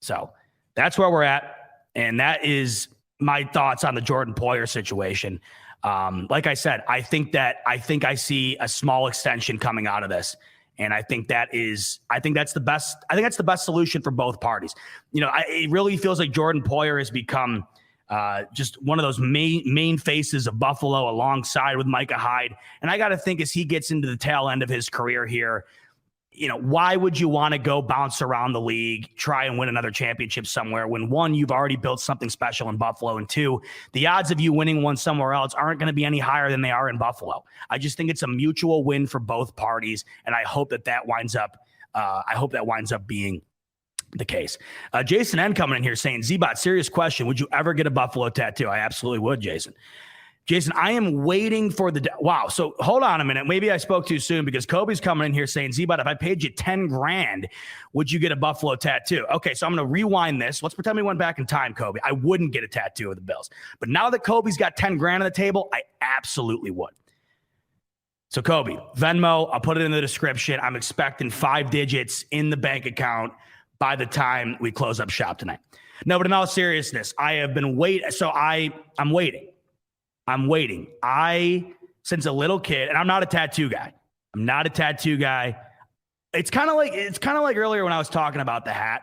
So that's where we're at. And that is my thoughts on the Jordan Poyer situation. Like I said, I think I see a small extension coming out of this. And I think that's the best solution for both parties. It really feels like Jordan Poyer has become Just one of those main faces of Buffalo alongside with Micah Hyde. And I got to think as he gets into the tail end of his career here, why would you want to go bounce around the league, try and win another championship somewhere when, one, you've already built something special in Buffalo, and two, the odds of you winning one somewhere else aren't going to be any higher than they are in Buffalo. I just think it's a mutual win for both parties, and I hope that winds up being the case. Jason N coming in here saying, Z-Bot, serious question. Would you ever get a Buffalo tattoo? I absolutely would, Jason. Jason, I am waiting for wow. So hold on a minute. Maybe I spoke too soon because Kobe's coming in here saying, Z-Bot, if I paid you 10 grand, would you get a Buffalo tattoo? Okay, so I'm going to rewind this. Let's pretend we went back in time, Kobe. I wouldn't get a tattoo of the Bills. But now that Kobe's got 10 grand on the table, I absolutely would. So Kobe, Venmo, I'll put it in the description. I'm expecting 5 digits in the bank account by the time we close up shop tonight. No, but in all seriousness, I have been waiting. So I'm waiting. Since a little kid, and I'm not a tattoo guy. It's kind of like earlier when I was talking about the hat.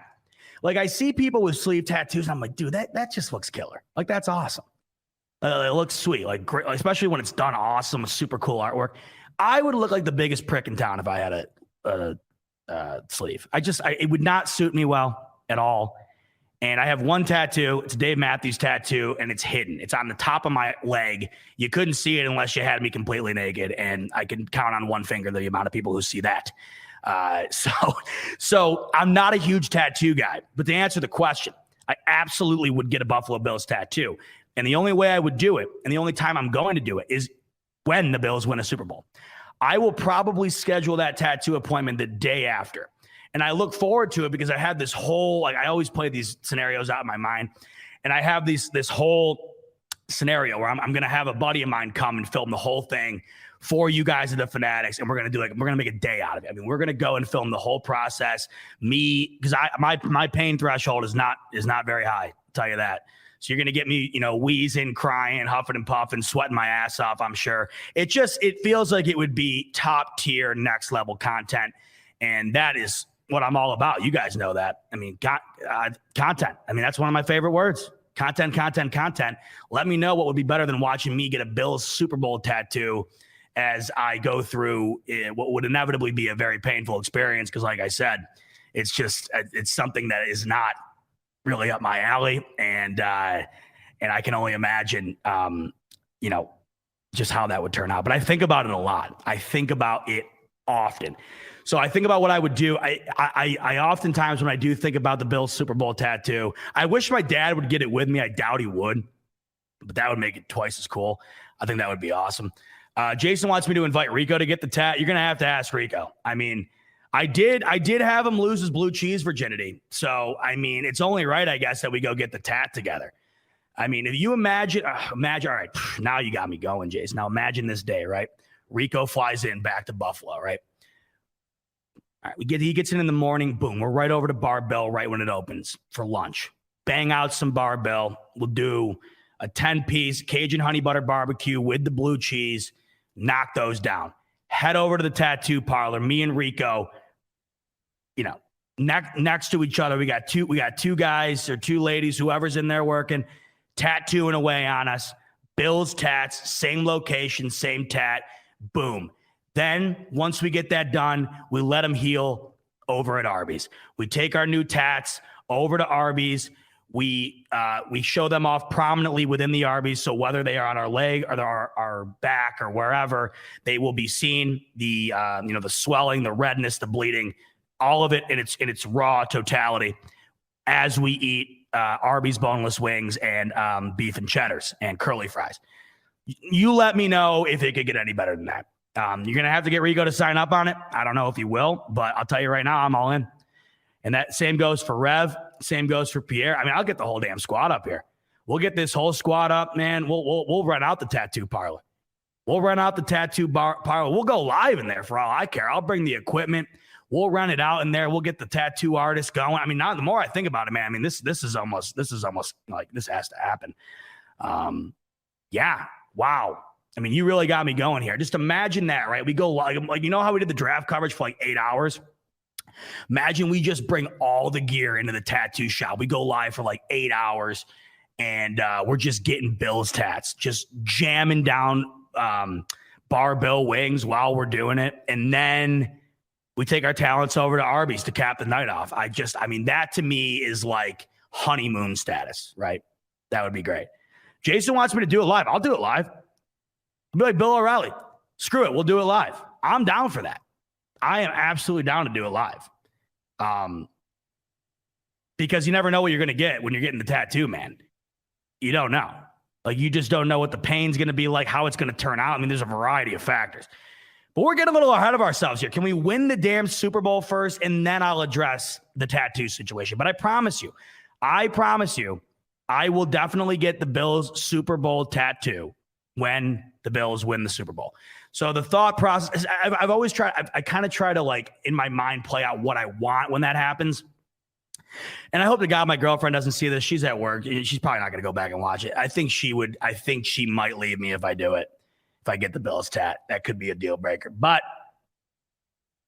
Like I see people with sleeve tattoos. And I'm like, dude, that just looks killer. Like that's awesome. It looks sweet. Like great, especially when it's done awesome, super cool artwork. I would look like the biggest prick in town if I had a sleeve. It would not suit me well at all. And I have one tattoo. It's a Dave Matthews tattoo, and it's hidden. It's on the top of my leg. You couldn't see it unless you had me completely naked, and I can count on one finger the amount of people who see that. So I'm not a huge tattoo guy. But to answer the question, I absolutely would get a Buffalo Bills tattoo. And the only way I would do it, and the only time I'm going to do it, is when the Bills win a Super Bowl. I will probably schedule that tattoo appointment the day after. And I look forward to it because I had this whole, I always play these scenarios out in my mind. And I have this whole scenario where I'm going to have a buddy of mine come and film the whole thing for you guys at the Fanatics. And we're going to make a day out of it. I mean, we're going to go and film the whole process. Because my pain threshold is not very high, I'll tell you that. So you're going to get me, wheezing, crying, huffing and puffing, sweating my ass off, I'm sure. It feels like it would be top tier, next level content. And that is what I'm all about. You guys know that. I mean, content. I mean, that's one of my favorite words. Content. Let me know what would be better than watching me get a Bills Super Bowl tattoo as I go through what would inevitably be a very painful experience. Because like I said, it's something that is not really up my alley. And I can only imagine, just how that would turn out. But I think about it a lot. I think about it often. So I think about what I would do. I oftentimes, when I do think about the Bills Super Bowl tattoo, I wish my dad would get it with me. I doubt he would, but that would make it twice as cool. I think that would be awesome. Jason wants me to invite Rico to get the tat. You're going to have to ask Rico. I mean, I did have him lose his blue cheese virginity. So, I mean, it's only right, I guess, that we go get the tat together. I mean, if you imagine, all right, now you got me going, Jason. Now imagine this day, right? Rico flies in back to Buffalo, right? All right, he gets in the morning. Boom, we're right over to Barbell right when it opens for lunch. Bang out some Barbell. We'll do a 10-piece Cajun honey butter barbecue with the blue cheese. Knock those down. Head over to the tattoo parlor. Me and Rico, next to each other. We got two guys or two ladies, whoever's in there working, tattooing away on us. Bills tats, same location, same tat. Boom. Then once we get that done, we let them heal over at Arby's. We take our new tats over to Arby's. We show them off prominently within the Arby's. So whether they are on our leg or our back or wherever, they will be seen. The swelling, the redness, the bleeding, all of it in its raw totality as we eat Arby's boneless wings and beef and cheddars and curly fries. You let me know if it could get any better than that. You're going to have to get Rico to sign up on it. I don't know if he will, but I'll tell you right now, I'm all in. And that same goes for Rev. Same goes for Poyer. I mean, I'll get the whole damn squad up here. We'll get this whole squad up, man. We'll run out the tattoo parlor. We'll run out the tattoo parlor. We'll go live in there for all I care. I'll bring the equipment. We'll run it out in there. We'll get the tattoo artist going. I mean, now the more I think about it, man, I mean, this is almost like this has to happen. Yeah. Wow. I mean, you really got me going here. Just imagine that, right? We go like how we did the draft coverage for like 8 hours? Imagine we just bring all the gear into the tattoo shop. We go live for like 8 hours and we're just getting Bills tats, just jamming down Bar-Bill wings while we're doing it. And then we take our talents over to Arby's to cap the night off. I mean, that to me is like honeymoon status, right? That would be great. Jason wants me to do it live. I'll do it live. I'll be like Bill O'Reilly. Screw it. We'll do it live. I'm down for that. I am absolutely down to do it live. Because you never know what you're going to get when you're getting the tattoo, man. You don't know. Like, you just don't know what the pain's going to be like, how it's going to turn out. I mean, there's a variety of factors. But we're getting a little ahead of ourselves here. Can we win the damn Super Bowl first, and then I'll address the tattoo situation? But I promise you, I will definitely get the Bills Super Bowl tattoo when the Bills win the Super Bowl. So the thought process, I've always tried, I kind of try to, like, in my mind, play out what I want when that happens. And I hope to God my girlfriend doesn't see this. She's at work. She's probably not going to go back and watch it. I think she might leave me if I do it. If I get the Bills tat, that could be a deal breaker. But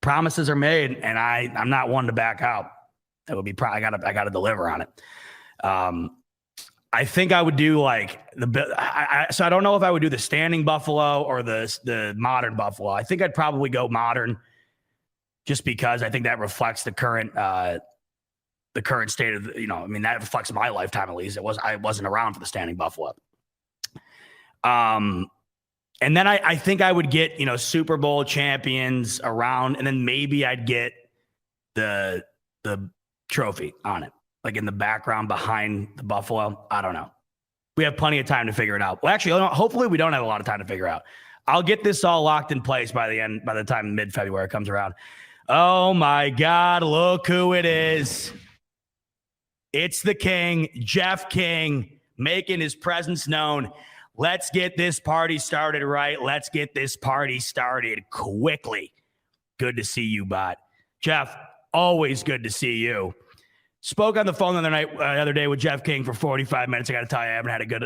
promises are made, and I'm not one to back out. That would be I got to deliver on it. I think I would do like so I don't know if I would do the standing buffalo or the modern buffalo. I think I'd probably go modern, just because I think that reflects the current state of, I mean, that reflects my lifetime at least. I wasn't around for the standing buffalo. And then I think I would get, Super Bowl champions around, and then maybe I'd get the trophy on it, like in the background behind the buffalo. I don't know. We have plenty of time to figure it out. Well, actually, hopefully we don't have a lot of time to figure out. I'll get this all locked in place by the time mid-February comes around. Oh my God, look who it is. It's the King, Jeff King, making his presence known. Let's get this party started right. Let's get this party started quickly. Good to see you, bot. Jeff, always good to see you. Spoke on the phone the other day with Jeff King for 45 minutes. I got to tell you,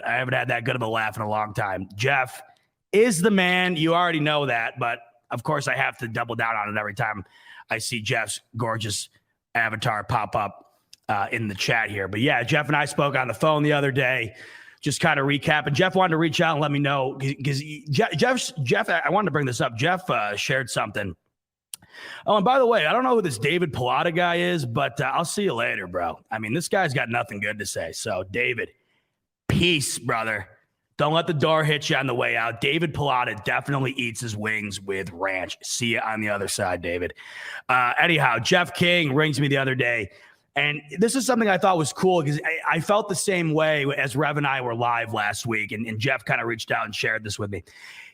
I haven't had that good of a laugh in a long time. Jeff is the man. You already know that, but of course I have to double down on it every time I see Jeff's gorgeous avatar pop up in the chat here. But yeah, Jeff and I spoke on the phone the other day, just kind of recapping. Jeff wanted to reach out and let me know, because Jeff, I wanted to bring this up. Jeff shared something. Oh, and by the way, I don't know who this David Pilata guy is, but I'll see you later, bro. I mean, this guy's got nothing good to say. So, David, peace, brother. Don't let the door hit you on the way out. David Pilata definitely eats his wings with ranch. See you on the other side, David. Anyhow, Jeff King rings me the other day. And this is something I thought was cool, because I felt the same way as Rev and I were live last week. And Jeff kind of reached out and shared this with me.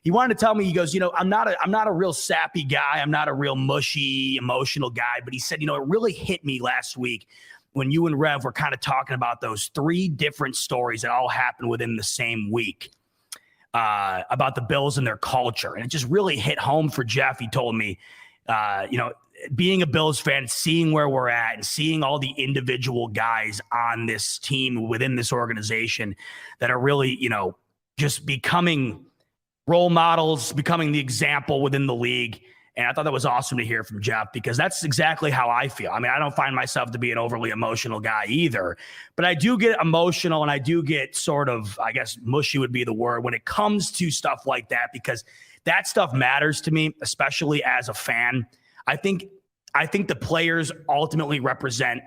He wanted to tell me, he goes, I'm not a real sappy guy. I'm not a real mushy, emotional guy. But he said, it really hit me last week when you and Rev were kind of talking about those 3 different stories that all happened within the same week about the Bills and their culture. And it just really hit home for Jeff. He told me, being a Bills fan, seeing where we're at and seeing all the individual guys on this team within this organization that are really, just becoming role models, becoming the example within the league. And I thought that was awesome to hear from Jeff, because that's exactly how I feel. I mean, I don't find myself to be an overly emotional guy either, but I do get emotional, and I do get sort of, I guess, mushy would be the word, when it comes to stuff like that, because that stuff matters to me, especially as a fan. I think the players ultimately represent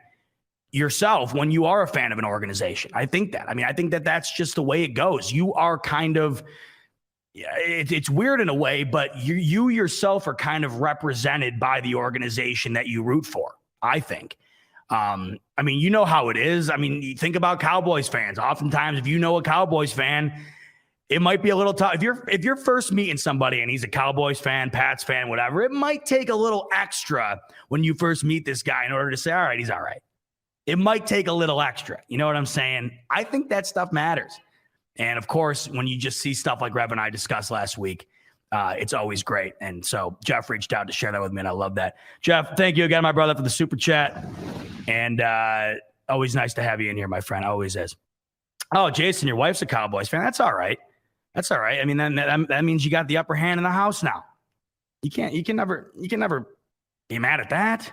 yourself when you are a fan of an organization. I think that that's just the way it goes. You are kind of, it's weird in a way, but you yourself are kind of represented by the organization that you root for, I think. You know how it is. I mean, you think about Cowboys fans. Oftentimes, if you know a Cowboys fan, it might be a little tough. If you're first meeting somebody and he's a Cowboys fan, Pats fan, whatever, it might take a little extra when you first meet this guy in order to say, all right, he's all right. It might take a little extra. You know what I'm saying? I think that stuff matters. And of course, when you just see stuff like Rev and I discussed last week, it's always great. And so Jeff reached out to share that with me, and I love that. Jeff, thank you again, my brother, for the super chat. And always nice to have you in here, my friend. Always is. Oh, Jason, your wife's a Cowboys fan. That's all right. That's all right. I mean, then that means you got the upper hand in the house now. You can never be mad at that.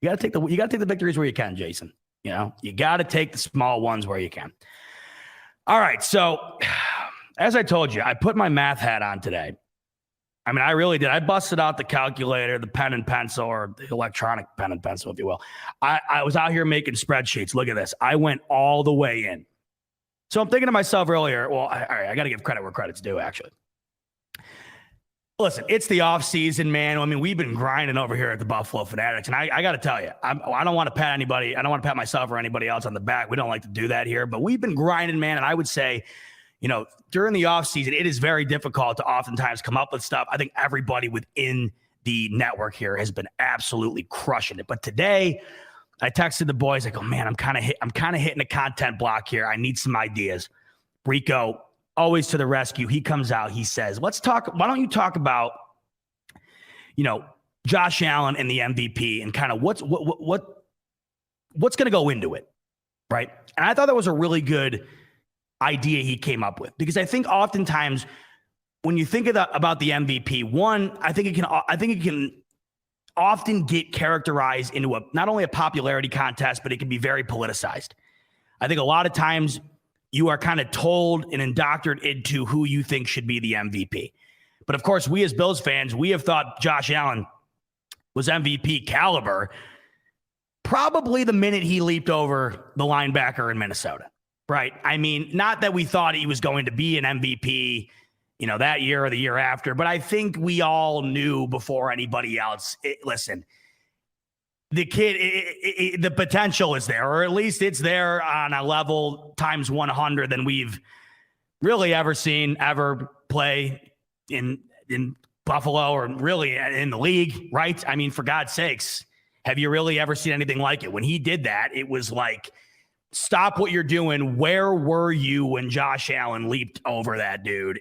You got to take the victories where you can, Jason. You know, you got to take the small ones where you can. All right. So as I told you, I put my math hat on today. I mean, I really did. I busted out the calculator, the pen and pencil, or the electronic pen and pencil, if you will. I was out here making spreadsheets. Look at this. I went all the way in. So I'm thinking to myself earlier, well, I got to give credit where credit's due, actually. Listen, it's the off season, man. I mean, we've been grinding over here at the Buffalo Fanatics, and I got to tell you, I don't want to pat anybody. I don't want to pat myself or anybody else on the back. We don't like to do that here, but we've been grinding, man. And I would say, you know, during the off season, it is very difficult to oftentimes come up with stuff. I think everybody within the network here has been absolutely crushing it. But today, I texted the boys. I go, man, I'm kind of hitting a content block here. I need some ideas. Rico, always to the rescue. He comes out. He says, let's talk. Why don't you talk about, you know, Josh Allen and the MVP and kind of what's going to go into it, right? And I thought that was a really good idea he came up with, because I think oftentimes when you think about the MVP, one, I think it can often get characterized into not only a popularity contest, but it can be very politicized. I think a lot of times you are kind of told and indoctrinated into who you think should be the MVP. But of course, we as Bills fans, we have thought Josh Allen was MVP caliber probably the minute he leaped over the linebacker in Minnesota, right? I mean, not that we thought he was going to be an MVP, you know, that year or the year after, but I think we all knew before anybody else, listen, the kid, the potential is there, or at least it's there on a level times 100 than we've really ever seen ever play in Buffalo, or really in the league, right? I mean, for God's sakes, have you really ever seen anything like it? When he did that, it was like, stop what you're doing. Where were you when Josh Allen leaped over that dude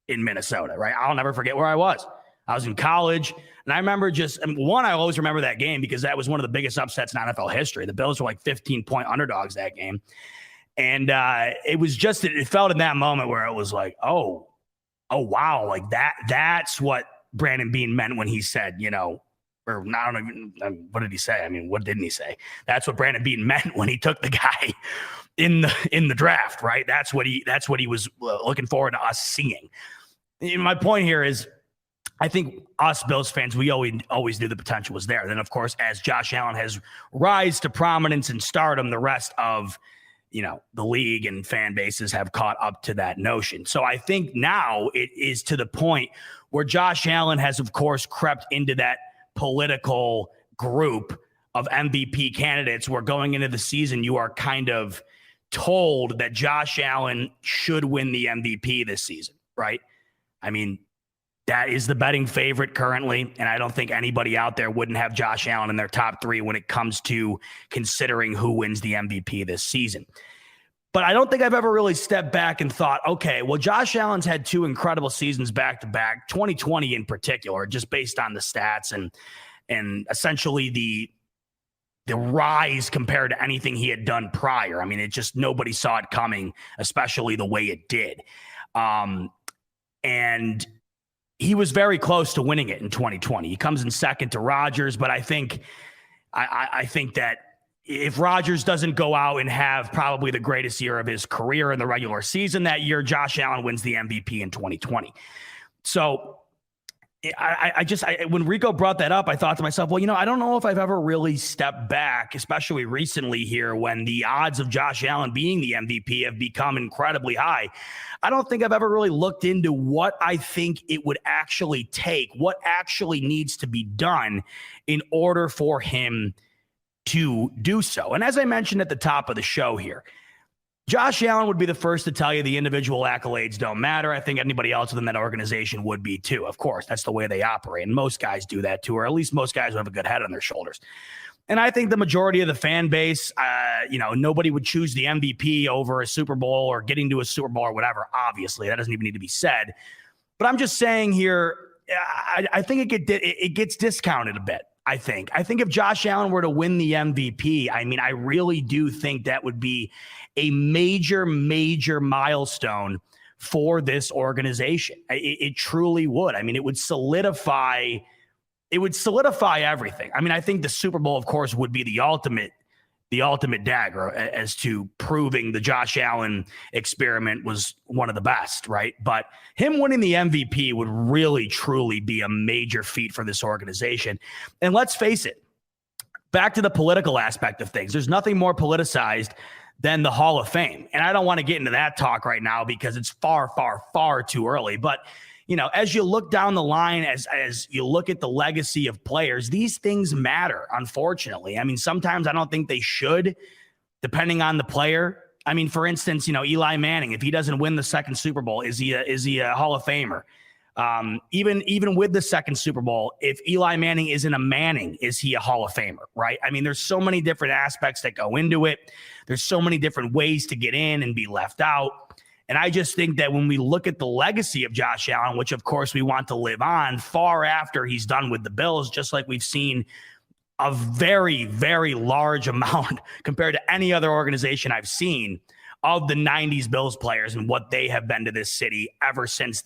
in Minnesota, right? I'll never forget where I was. I was in college, and I remember I always remember that game because that was one of the biggest upsets in NFL history. The Bills were like 15-point underdogs that game. And it felt in that moment where it was like, oh, wow. Like that's what Brandon Beane meant when he said, you know, or I don't even, what did he say? I mean, what didn't he say? That's what Brandon Beane meant when he took the guy in the draft, right? That's what he was looking forward to us seeing. My point here is, I think us Bills fans, we always knew the potential was there. Then, of course, as Josh Allen has rise to prominence and stardom, the rest of, you know, the league and fan bases have caught up to that notion. So I think now it is to the point where Josh Allen has, of course, crept into that political group of MVP candidates where going into the season, you are kind of told that Josh Allen should win the MVP this season, right? I mean, that is the betting favorite currently, and I don't think anybody out there wouldn't have Josh Allen in their top three when it comes to considering who wins the MVP this season. But I don't think I've ever really stepped back and thought, okay, well, Josh Allen's had two incredible seasons back-to-back, 2020 in particular, just based on the stats and essentially the rise compared to anything he had done prior. I mean, it just nobody saw it coming, especially the way it did. And he was very close to winning it in 2020. He comes in second to Rodgers, but I think that if Rodgers doesn't go out and have probably the greatest year of his career in the regular season that year, Josh Allen wins the MVP in 2020. So when Rico brought that up, I thought to myself, well, you know, I don't know if I've ever really stepped back, especially recently here when the odds of Josh Allen being the MVP have become incredibly high. I don't think I've ever really looked into what I think it would actually take, what actually needs to be done in order for him to do so. And as I mentioned at the top of the show here, Josh Allen would be the first to tell you the individual accolades don't matter. I think anybody else within that organization would be too. Of course, that's the way they operate. And most guys do that too, or at least most guys who have a good head on their shoulders. And I think the majority of the fan base, nobody would choose the MVP over a Super Bowl or getting to a Super Bowl or whatever. Obviously, that doesn't even need to be said. But I'm just saying here, I think it gets discounted a bit. I think if Josh Allen were to win the MVP, I mean, I really do think that would be a major, major milestone for this organization. It truly would. I mean, it would solidify everything. I mean, I think the Super Bowl, of course, would be the ultimate the ultimate dagger as to proving the Josh Allen experiment was one of the best, right? But him winning the MVP would really, truly be a major feat for this organization. And let's face it, back to the political aspect of things, there's nothing more politicized than the Hall of Fame. And I don't want to get into that talk right now because it's far, far, far too early. But as you look down the line, as you look at the legacy of players, these things matter, unfortunately. I mean, sometimes I don't think they should, depending on the player. I mean, for instance, Eli Manning, if he doesn't win the second Super Bowl, is he a Hall of Famer? Even with the second Super Bowl, if Eli Manning isn't a Manning, is he a Hall of Famer, right? I mean, there's so many different aspects that go into it. There's so many different ways to get in and be left out. And I just think that when we look at the legacy of Josh Allen, which of course we want to live on far after he's done with the Bills, just like we've seen a very, very large amount compared to any other organization I've seen of the 90s Bills players and what they have been to this city ever since,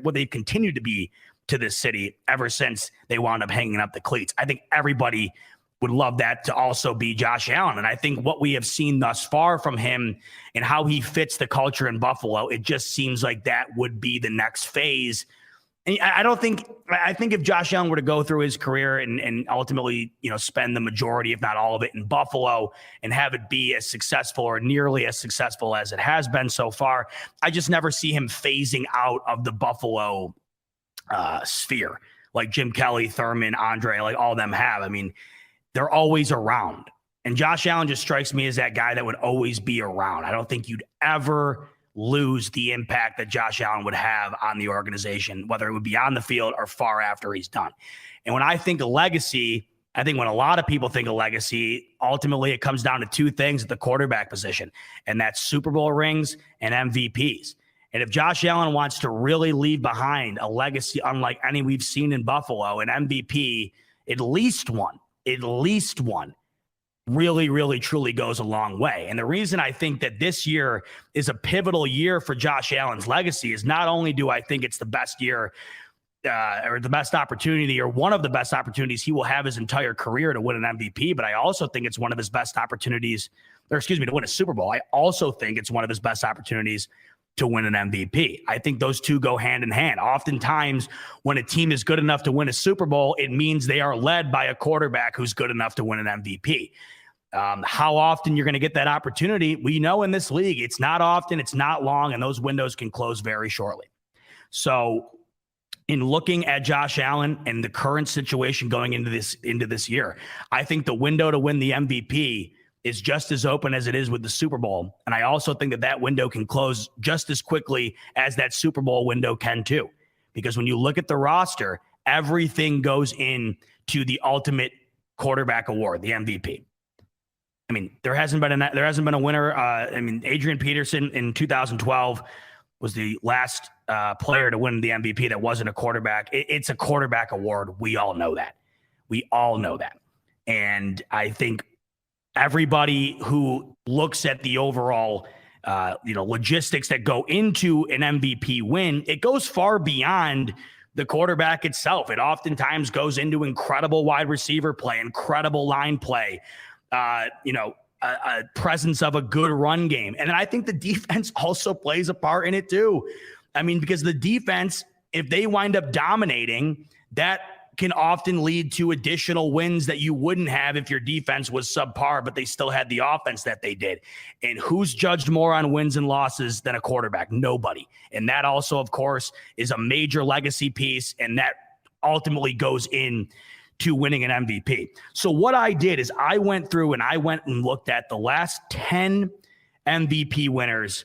what they've continued to be to this city ever since they wound up hanging up the cleats. I think everybody would love that to also be Josh Allen. And I think what we have seen thus far from him and how he fits the culture in Buffalo, it just seems like that would be the next phase. And I think if Josh Allen were to go through his career and ultimately, spend the majority, if not all of it in Buffalo and have it be as successful or nearly as successful as it has been so far, I just never see him phasing out of the Buffalo sphere like Jim Kelly, Thurman, Andre, like all of them have. I mean, they're always around. And Josh Allen just strikes me as that guy that would always be around. I don't think you'd ever lose the impact that Josh Allen would have on the organization, whether it would be on the field or far after he's done. And when I think of legacy, I think when a lot of people think of legacy, ultimately it comes down to two things at the quarterback position, and that's Super Bowl rings and MVPs. And if Josh Allen wants to really leave behind a legacy unlike any we've seen in Buffalo, an MVP, at least one, really, really, truly goes a long way. And the reason I think that this year is a pivotal year for Josh Allen's legacy is not only do I think it's the best year or the best opportunity or one of the best opportunities he will have his entire career to win an MVP, but I also think it's one of his best opportunities, to win a Super Bowl. I also think it's one of his best opportunities to win an MVP. I think those two go hand in hand. Oftentimes, when a team is good enough to win a Super Bowl, it means they are led by a quarterback who's good enough to win an MVP. How often you're going to get that opportunity, we know in this league, it's not often, it's not long, and those windows can close very shortly. So in looking at Josh Allen and the current situation going into this year, I think the window to win the MVP is just as open as it is with the Super Bowl. And I also think that window can close just as quickly as that Super Bowl window can too. Because when you look at the roster, everything goes into the ultimate quarterback award, the MVP. I mean, there hasn't been a winner. Adrian Peterson in 2012 was the last player to win the MVP that wasn't a quarterback. It's a quarterback award. We all know that. And I think everybody who looks at the overall, logistics that go into an MVP win, it goes far beyond the quarterback itself. It oftentimes goes into incredible wide receiver play, incredible line play, a presence of a good run game. And I think the defense also plays a part in it too. I mean, because the defense, if they wind up dominating, that can often lead to additional wins that you wouldn't have if your defense was subpar, but they still had the offense that they did. And who's judged more on wins and losses than a quarterback? Nobody. And that also, of course, is a major legacy piece, and that ultimately goes in to winning an MVP. So what I did is I went through and looked at the last 10 MVP winners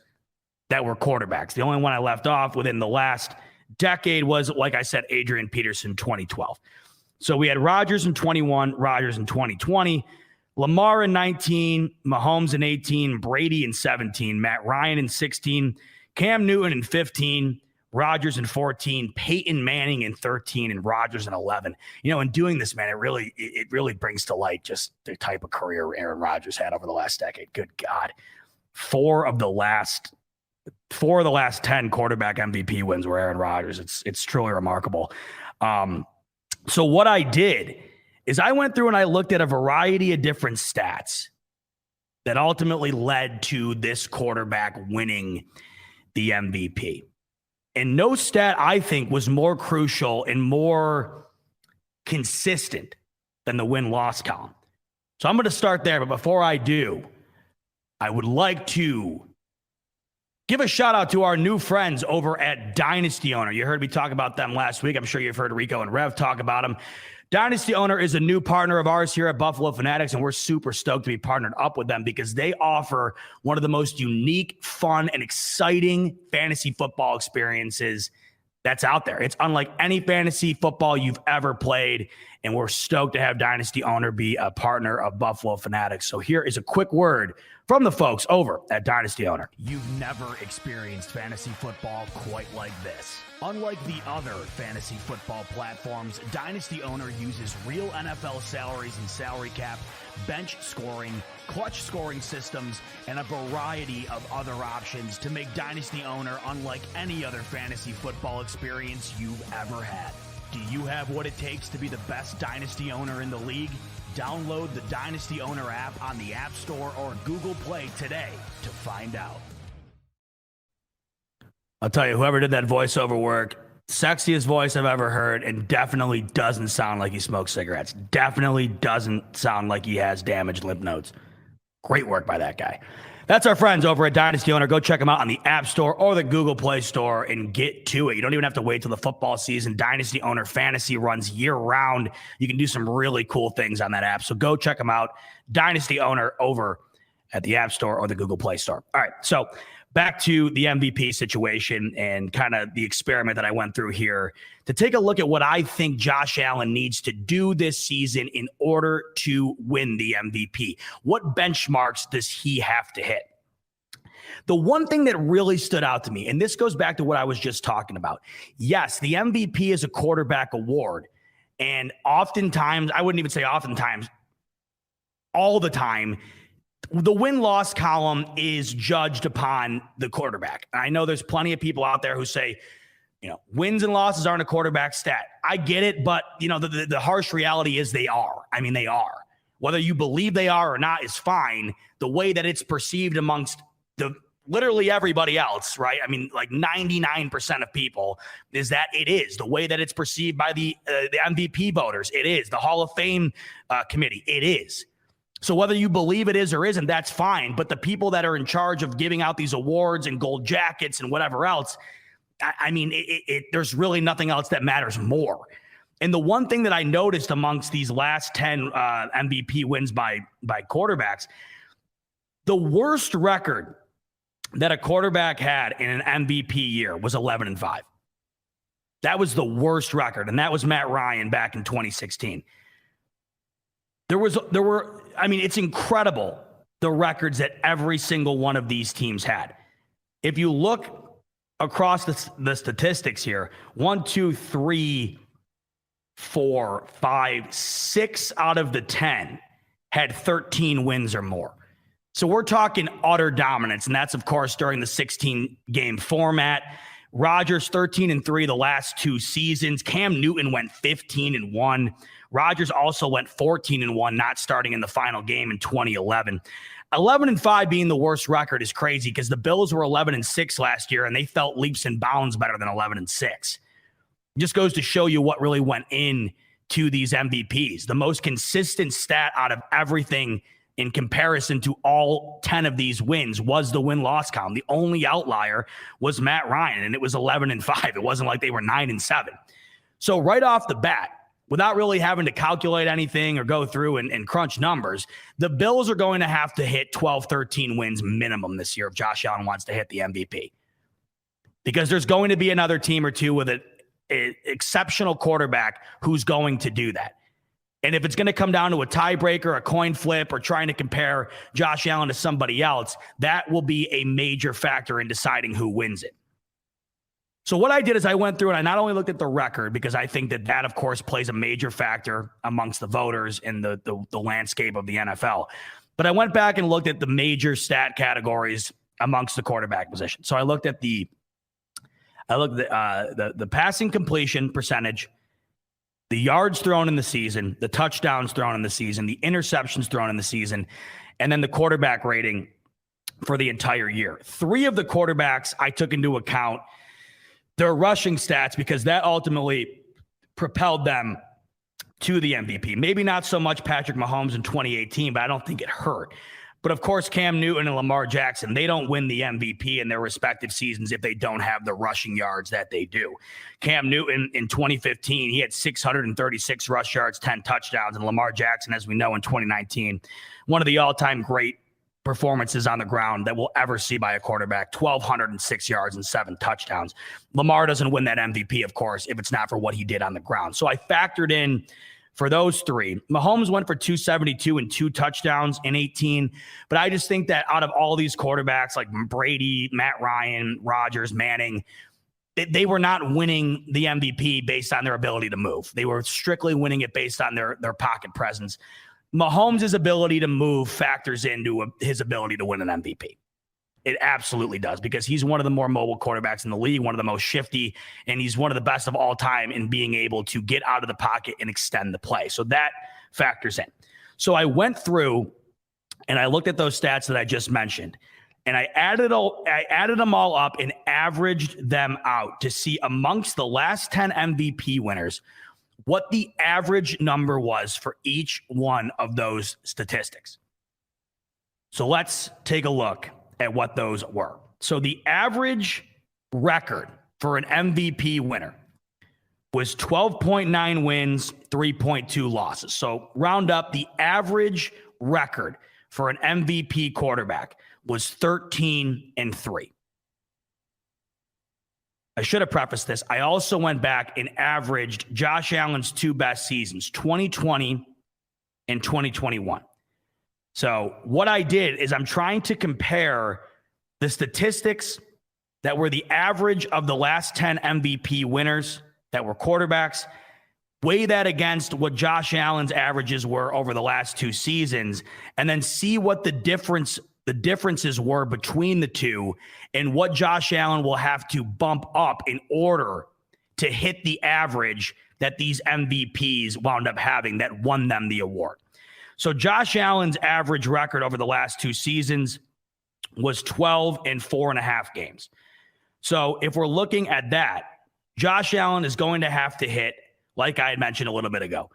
that were quarterbacks. The only one I left off within the last decade was, like I said, Adrian Peterson, 2012. So we had Rodgers in 21, Rodgers in 2020, Lamar in 19, Mahomes in 18, Brady in 17, Matt Ryan in 16, Cam Newton in 15, Rodgers in 14, Peyton Manning in 13, and Rodgers in 11. In doing this, man, it really brings to light just the type of career Aaron Rodgers had over the last decade. Good God. Four of the last 10 quarterback MVP wins were Aaron Rodgers. It's truly remarkable. So what I did is I went through and I looked at a variety of different stats that ultimately led to this quarterback winning the MVP. And no stat, I think, was more crucial and more consistent than the win-loss column. So I'm going to start there. But before I do, I would like to give a shout out to our new friends over at Dynasty Owner. You heard me talk about them last week. I'm sure you've heard Rico and Rev talk about them. Dynasty Owner is a new partner of ours here at Buffalo Fanatics, and we're super stoked to be partnered up with them because they offer one of the most unique, fun, and exciting fantasy football experiences that's out there. It's unlike any fantasy football you've ever played, and we're stoked to have Dynasty Owner be a partner of Buffalo Fanatics. So here is a quick word from the folks over at Dynasty Owner. You've never experienced fantasy football quite like this. Unlike the other fantasy football platforms, Dynasty Owner uses real NFL salaries and salary cap, bench scoring, clutch scoring systems, and a variety of other options to make Dynasty Owner unlike any other fantasy football experience you've ever had. Do you have what it takes to be the best Dynasty Owner in the league? Download the Dynasty Owner app on the App Store or Google Play today to find out. I'll tell you, whoever did that voiceover work, sexiest voice I've ever heard, and definitely doesn't sound like he smokes cigarettes. Definitely doesn't sound like he has damaged lymph nodes. Great work by that guy. That's our friends over at Dynasty Owner. Go check them out on the App Store or the Google Play Store and get to it. You don't even have to wait till the football season. Dynasty Owner Fantasy runs year-round. You can do some really cool things on that app. So go check them out. Dynasty Owner over at the App Store or the Google Play Store. All right, so back to the MVP situation and kind of the experiment that I went through here to take a look at what I think Josh Allen needs to do this season in order to win the MVP. What benchmarks does he have to hit? The one thing that really stood out to me, and this goes back to what I was just talking about. Yes, the MVP is a quarterback award. And oftentimes, I wouldn't even say oftentimes, all the time, the win-loss column is judged upon the quarterback. I know there's plenty of people out there who say, wins and losses aren't a quarterback stat. I get it, but, the harsh reality is they are. I mean, they are. Whether you believe they are or not is fine. The way that it's perceived amongst literally everybody else, right? I mean, like 99% of people is that it is. The way that it's perceived by the MVP voters, it is. The Hall of Fame committee, it is. So whether you believe it is or isn't, that's fine. But the people that are in charge of giving out these awards and gold jackets and whatever else, I mean, there's really nothing else that matters more. And the one thing that I noticed amongst these last 10 MVP wins by quarterbacks, the worst record that a quarterback had in an MVP year was 11-5. That was the worst record, and that was Matt Ryan back in 2016. It's incredible the records that every single one of these teams had. If you look across the statistics here, 1, 2, 3, 4, 5, 6 out of the 10 had 13 wins or more. So we're talking utter dominance, and that's, of course, during the 16-game format. Rodgers 13-3 the last 2 seasons. Cam Newton went 15-1. Rodgers also went 14-1, not starting in the final game in 2011. 11-5 being the worst record is crazy because the Bills were 11-6 last year, and they felt leaps and bounds better than 11-6. It just goes to show you what really went into these MVPs. The most consistent stat out of everything in comparison to all 10 of these wins was the win-loss column. The only outlier was Matt Ryan, and it was 11-5. It wasn't like they were 9-7. So right off the bat, without really having to calculate anything or go through and crunch numbers, the Bills are going to have to hit 12, 13 wins minimum this year if Josh Allen wants to hit the MVP. Because there's going to be another team or two with an exceptional quarterback who's going to do that. And if it's going to come down to a tiebreaker, a coin flip, or trying to compare Josh Allen to somebody else, that will be a major factor in deciding who wins it. So what I did is I went through and I not only looked at the record, because I think that, of course, plays a major factor amongst the voters in the landscape of the NFL, but I went back and looked at the major stat categories amongst the quarterback position. So I looked at the passing completion percentage, the yards thrown in the season, the touchdowns thrown in the season, the interceptions thrown in the season, and then the quarterback rating for the entire year. 3 of the quarterbacks I took into account their rushing stats because that ultimately propelled them to the MVP. Maybe not so much Patrick Mahomes in 2018, but I don't think it hurt. But of course, Cam Newton and Lamar Jackson, they don't win the MVP in their respective seasons if they don't have the rushing yards that they do. Cam Newton in 2015, he had 636 rush yards, 10 touchdowns. And Lamar Jackson, as we know, in 2019, one of the all-time great performances on the ground that we'll ever see by a quarterback, 1,206 yards and 7 touchdowns. Lamar doesn't win that MVP, of course, if it's not for what he did on the ground. So I factored in for those 3. Mahomes went for 272 and 2 touchdowns in 18. But I just think that out of all these quarterbacks like Brady, Matt Ryan, Rodgers, Manning, they were not winning the MVP based on their ability to move. They were strictly winning it based on their pocket presence. Mahomes' ability to move factors into his ability to win an MVP. It absolutely does, because he's one of the more mobile quarterbacks in the league, one of the most shifty, and he's one of the best of all time in being able to get out of the pocket and extend the play. So that factors in. So I went through and I looked at those stats that I just mentioned, and I added them all up and averaged them out to see amongst the last 10 MVP winners what the average number was for each one of those statistics. So let's take a look at what those were. So the average record for an MVP winner was 12.9 wins, 3.2 losses. So round up, the average record for an MVP quarterback was 13-3. I should have prefaced this. I also went back and averaged Josh Allen's 2 best seasons, 2020 and 2021. So what I did is I'm trying to compare the statistics that were the average of the last 10 MVP winners that were quarterbacks, weigh that against what Josh Allen's averages were over the last 2 seasons, and then see what the differences were between the two and what Josh Allen will have to bump up in order to hit the average that these MVPs wound up having that won them the award. So Josh Allen's average record over the last 2 seasons was 12 and 4.5 games. So if we're looking at that, Josh Allen is going to have to hit, like I had mentioned a little bit ago,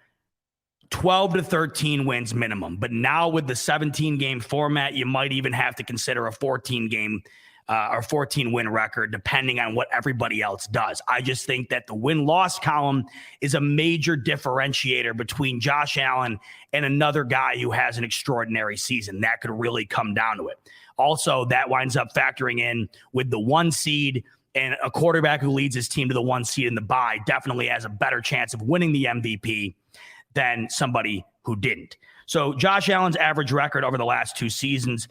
12 to 13 wins minimum. But now with the 17-game format, you might even have to consider a 14-game or 14-win record, depending on what everybody else does. I just think that the win-loss column is a major differentiator between Josh Allen and another guy who has an extraordinary season. That could really come down to it. Also, that winds up factoring in with the 1 seed, and a quarterback who leads his team to the 1 seed in the bye definitely has a better chance of winning the MVP than somebody who didn't. So Josh Allen's average record over the last 2 seasons,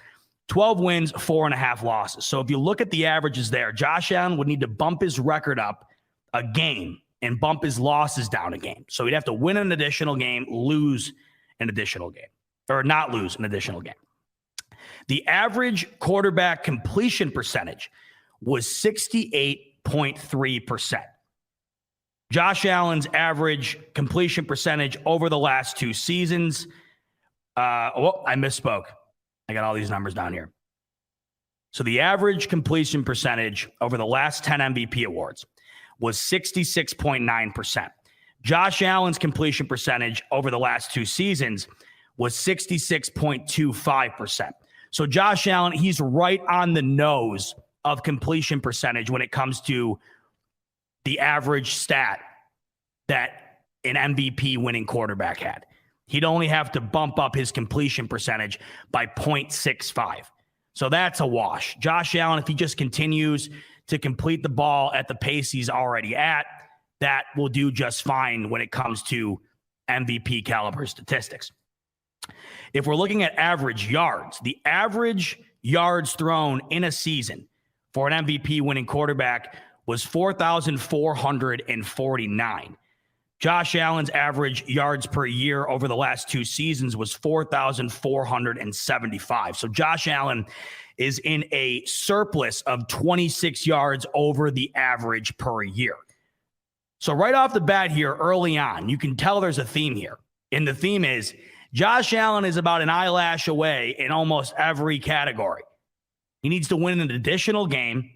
12 wins, 4.5 losses. So if you look at the averages there, Josh Allen would need to bump his record up a game and bump his losses down a game. So he'd have to win an additional game, lose an additional game, or not lose an additional game. The average quarterback completion percentage was 68.3%. Josh Allen's average completion percentage over the last 2 seasons. I misspoke. I got all these numbers down here. So the average completion percentage over the last 10 MVP awards was 66.9%. Josh Allen's completion percentage over the last 2 seasons was 66.25%. So Josh Allen, he's right on the nose of completion percentage when it comes to the average stat that an MVP winning quarterback had. He'd only have to bump up his completion percentage by 0.65. So that's a wash. Josh Allen, if he just continues to complete the ball at the pace he's already at, that will do just fine when it comes to MVP caliber statistics. If we're looking at average yards, the average yards thrown in a season for an MVP winning quarterback was 4,449. Josh Allen's average yards per year over the last 2 seasons was 4,475. So Josh Allen is in a surplus of 26 yards over the average per year. So right off the bat here, early on, you can tell there's a theme here. And the theme is Josh Allen is about an eyelash away in almost every category. He needs to win an additional game.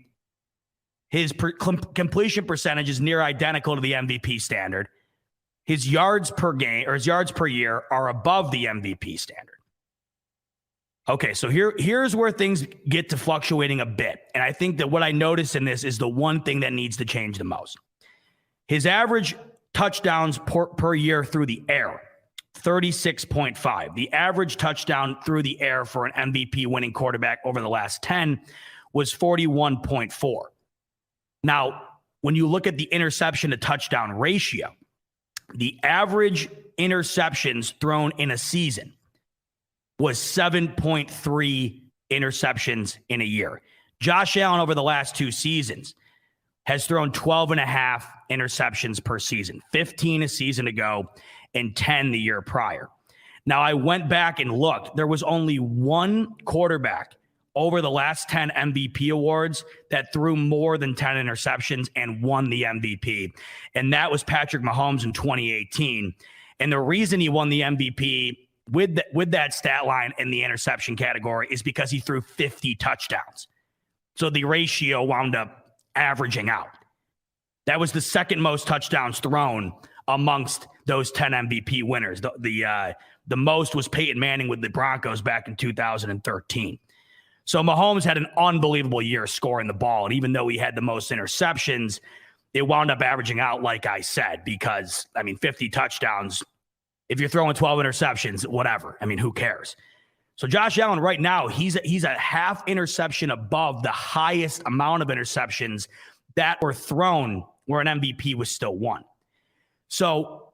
His completion percentage is near identical to the MVP standard. His yards per game or his yards per year are above the MVP standard. Okay, so here's where things get to fluctuating a bit. And I think that what I notice in this is the one thing that needs to change the most. His average touchdowns per year through the air, 36.5. The average touchdown through the air for an MVP winning quarterback over the last 10 was 41.4. Now, when you look at the interception to touchdown ratio, the average interceptions thrown in a season was 7.3 interceptions in a year. Josh Allen over the last 2 seasons has thrown 12 and a half interceptions per season, 15 a season ago and 10 the year prior. Now, I went back and looked. There was only one quarterback over the last 10 MVP awards that threw more than 10 interceptions and won the MVP. And that was Patrick Mahomes in 2018. And the reason he won the MVP with that stat line in the interception category is because he threw 50 touchdowns. So the ratio wound up averaging out. That was the second most touchdowns thrown amongst those 10 MVP winners. The most was Peyton Manning with the Broncos back in 2013. So Mahomes had an unbelievable year scoring the ball. And even though he had the most interceptions, it wound up averaging out, like I said, because, 50 touchdowns, if you're throwing 12 interceptions, whatever. Who cares? So Josh Allen right now, he's a half interception above the highest amount of interceptions that were thrown where an MVP was still won. So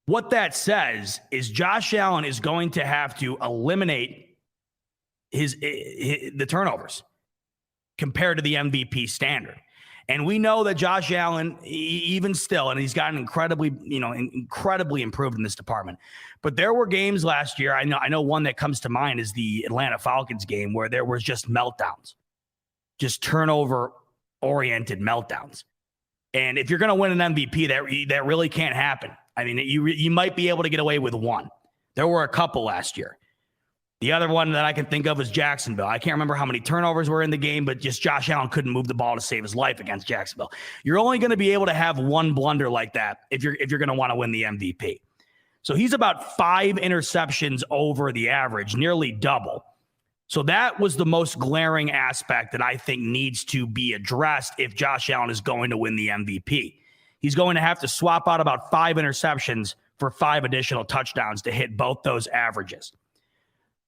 what that says is Josh Allen is going to have to eliminate the turnovers compared to the MVP standard. And we know that Josh Allen, even still, and he's gotten incredibly improved in this department. But there were games last year. I know one that comes to mind is the Atlanta Falcons game where there was just meltdowns, just turnover-oriented meltdowns. And if you're going to win an MVP, that really can't happen. You might be able to get away with one. There were a couple last year. The other one that I can think of is Jacksonville. I can't remember how many turnovers were in the game, but just Josh Allen couldn't move the ball to save his life against Jacksonville. You're only going to be able to have one blunder like that if you're going to want to win the MVP. So he's about 5 interceptions over the average, nearly double. So that was the most glaring aspect that I think needs to be addressed if Josh Allen is going to win the MVP. He's going to have to swap out about 5 interceptions for 5 additional touchdowns to hit both those averages.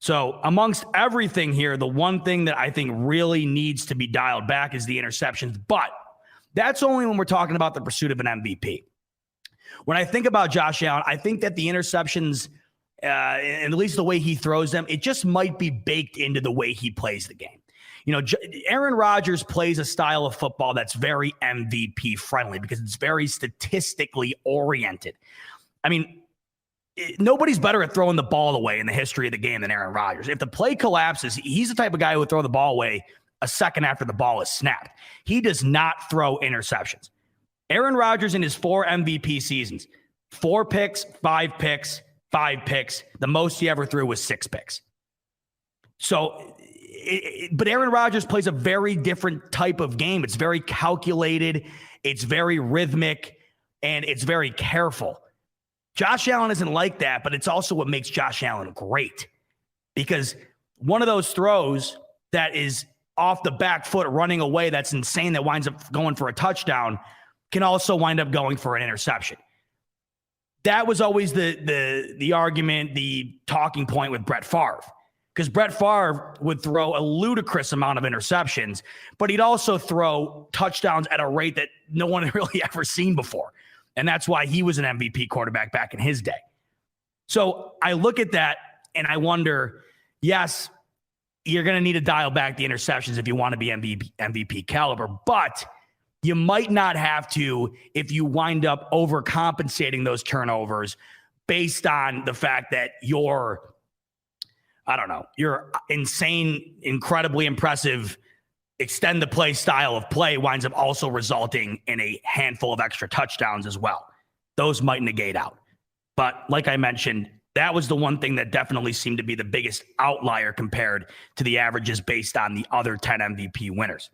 So amongst everything here, the one thing that I think really needs to be dialed back is the interceptions. But that's only when we're talking about the pursuit of an MVP. When I think about Josh Allen, I think that the interceptions, and at least the way he throws them, it just might be baked into the way he plays the game. Aaron Rodgers plays a style of football that's very MVP friendly because it's very statistically oriented. Nobody's better at throwing the ball away in the history of the game than Aaron Rodgers. If the play collapses, he's the type of guy who would throw the ball away a second after the ball is snapped. He does not throw interceptions. Aaron Rodgers in his 4 MVP seasons, 4 picks, 5 picks, 5 picks. The most he ever threw was 6 picks. But Aaron Rodgers plays a very different type of game. It's very calculated. It's very rhythmic, and it's very careful. Josh Allen isn't like that, but it's also what makes Josh Allen great, because one of those throws that is off the back foot running away that's insane that winds up going for a touchdown can also wind up going for an interception. That was always the argument, the talking point with Brett Favre, because Brett Favre would throw a ludicrous amount of interceptions, but he'd also throw touchdowns at a rate that no one had really ever seen before. And that's why he was an MVP quarterback back in his day. So I look at that and I wonder, yes, you're going to need to dial back the interceptions if you want to be MVP caliber, but you might not have to if you wind up overcompensating those turnovers based on the fact that your insane, incredibly impressive extend the play style of play winds up also resulting in a handful of extra touchdowns as well. Those might negate out. But like I mentioned, That was the one thing that definitely seemed to be the biggest outlier compared to the averages based on the other 10 MVP winners.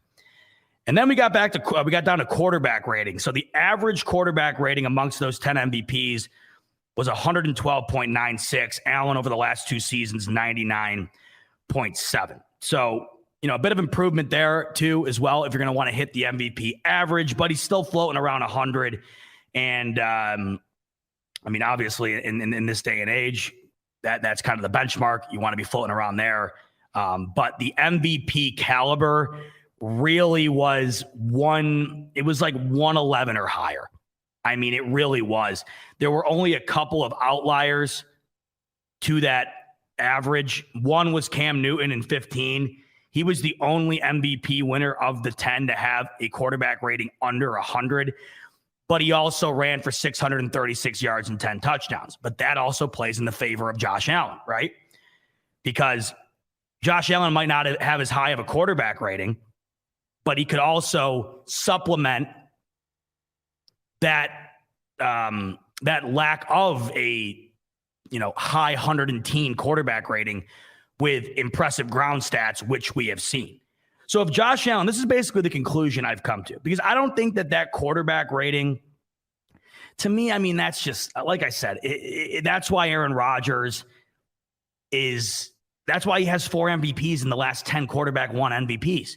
And then we got down to quarterback rating. So the average quarterback rating amongst those 10 MVPs was 112.96. Allen over the last 2 seasons, 99.7. So, a bit of improvement there too, as well, if you're going to want to hit the MVP average, but he's still floating around 100. And, obviously in this day and age, that's kind of the benchmark. You want to be floating around there. But the MVP caliber really was it was like 111 or higher. It really was. There were only a couple of outliers to that average. One was Cam Newton in 15. He was the only MVP winner of the 10 to have a quarterback rating under 100, but he also ran for 636 yards and 10 touchdowns. But that also plays in the favor of Josh Allen, right? Because Josh Allen might not have as high of a quarterback rating, but he could also supplement that lack of a high 110 quarterback rating with impressive ground stats, which we have seen. So if Josh Allen, this is basically the conclusion I've come to, because I don't think that quarterback rating, to me, that's just, like I said, that's why Aaron Rodgers that's why he has 4 MVPs in the last 10 quarterback won MVPs,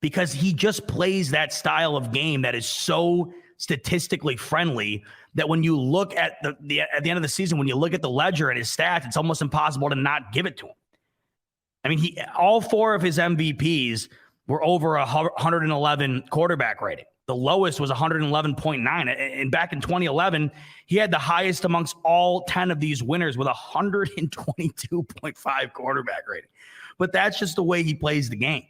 because he just plays that style of game that is so statistically friendly that when you look at at the end of the season, when you look at the ledger and his stats, it's almost impossible to not give it to him. All 4 of his MVPs were over 111 quarterback rating. The lowest was 111.9. And back in 2011, he had the highest amongst all 10 of these winners with 122.5 quarterback rating. But that's just the way he plays the game.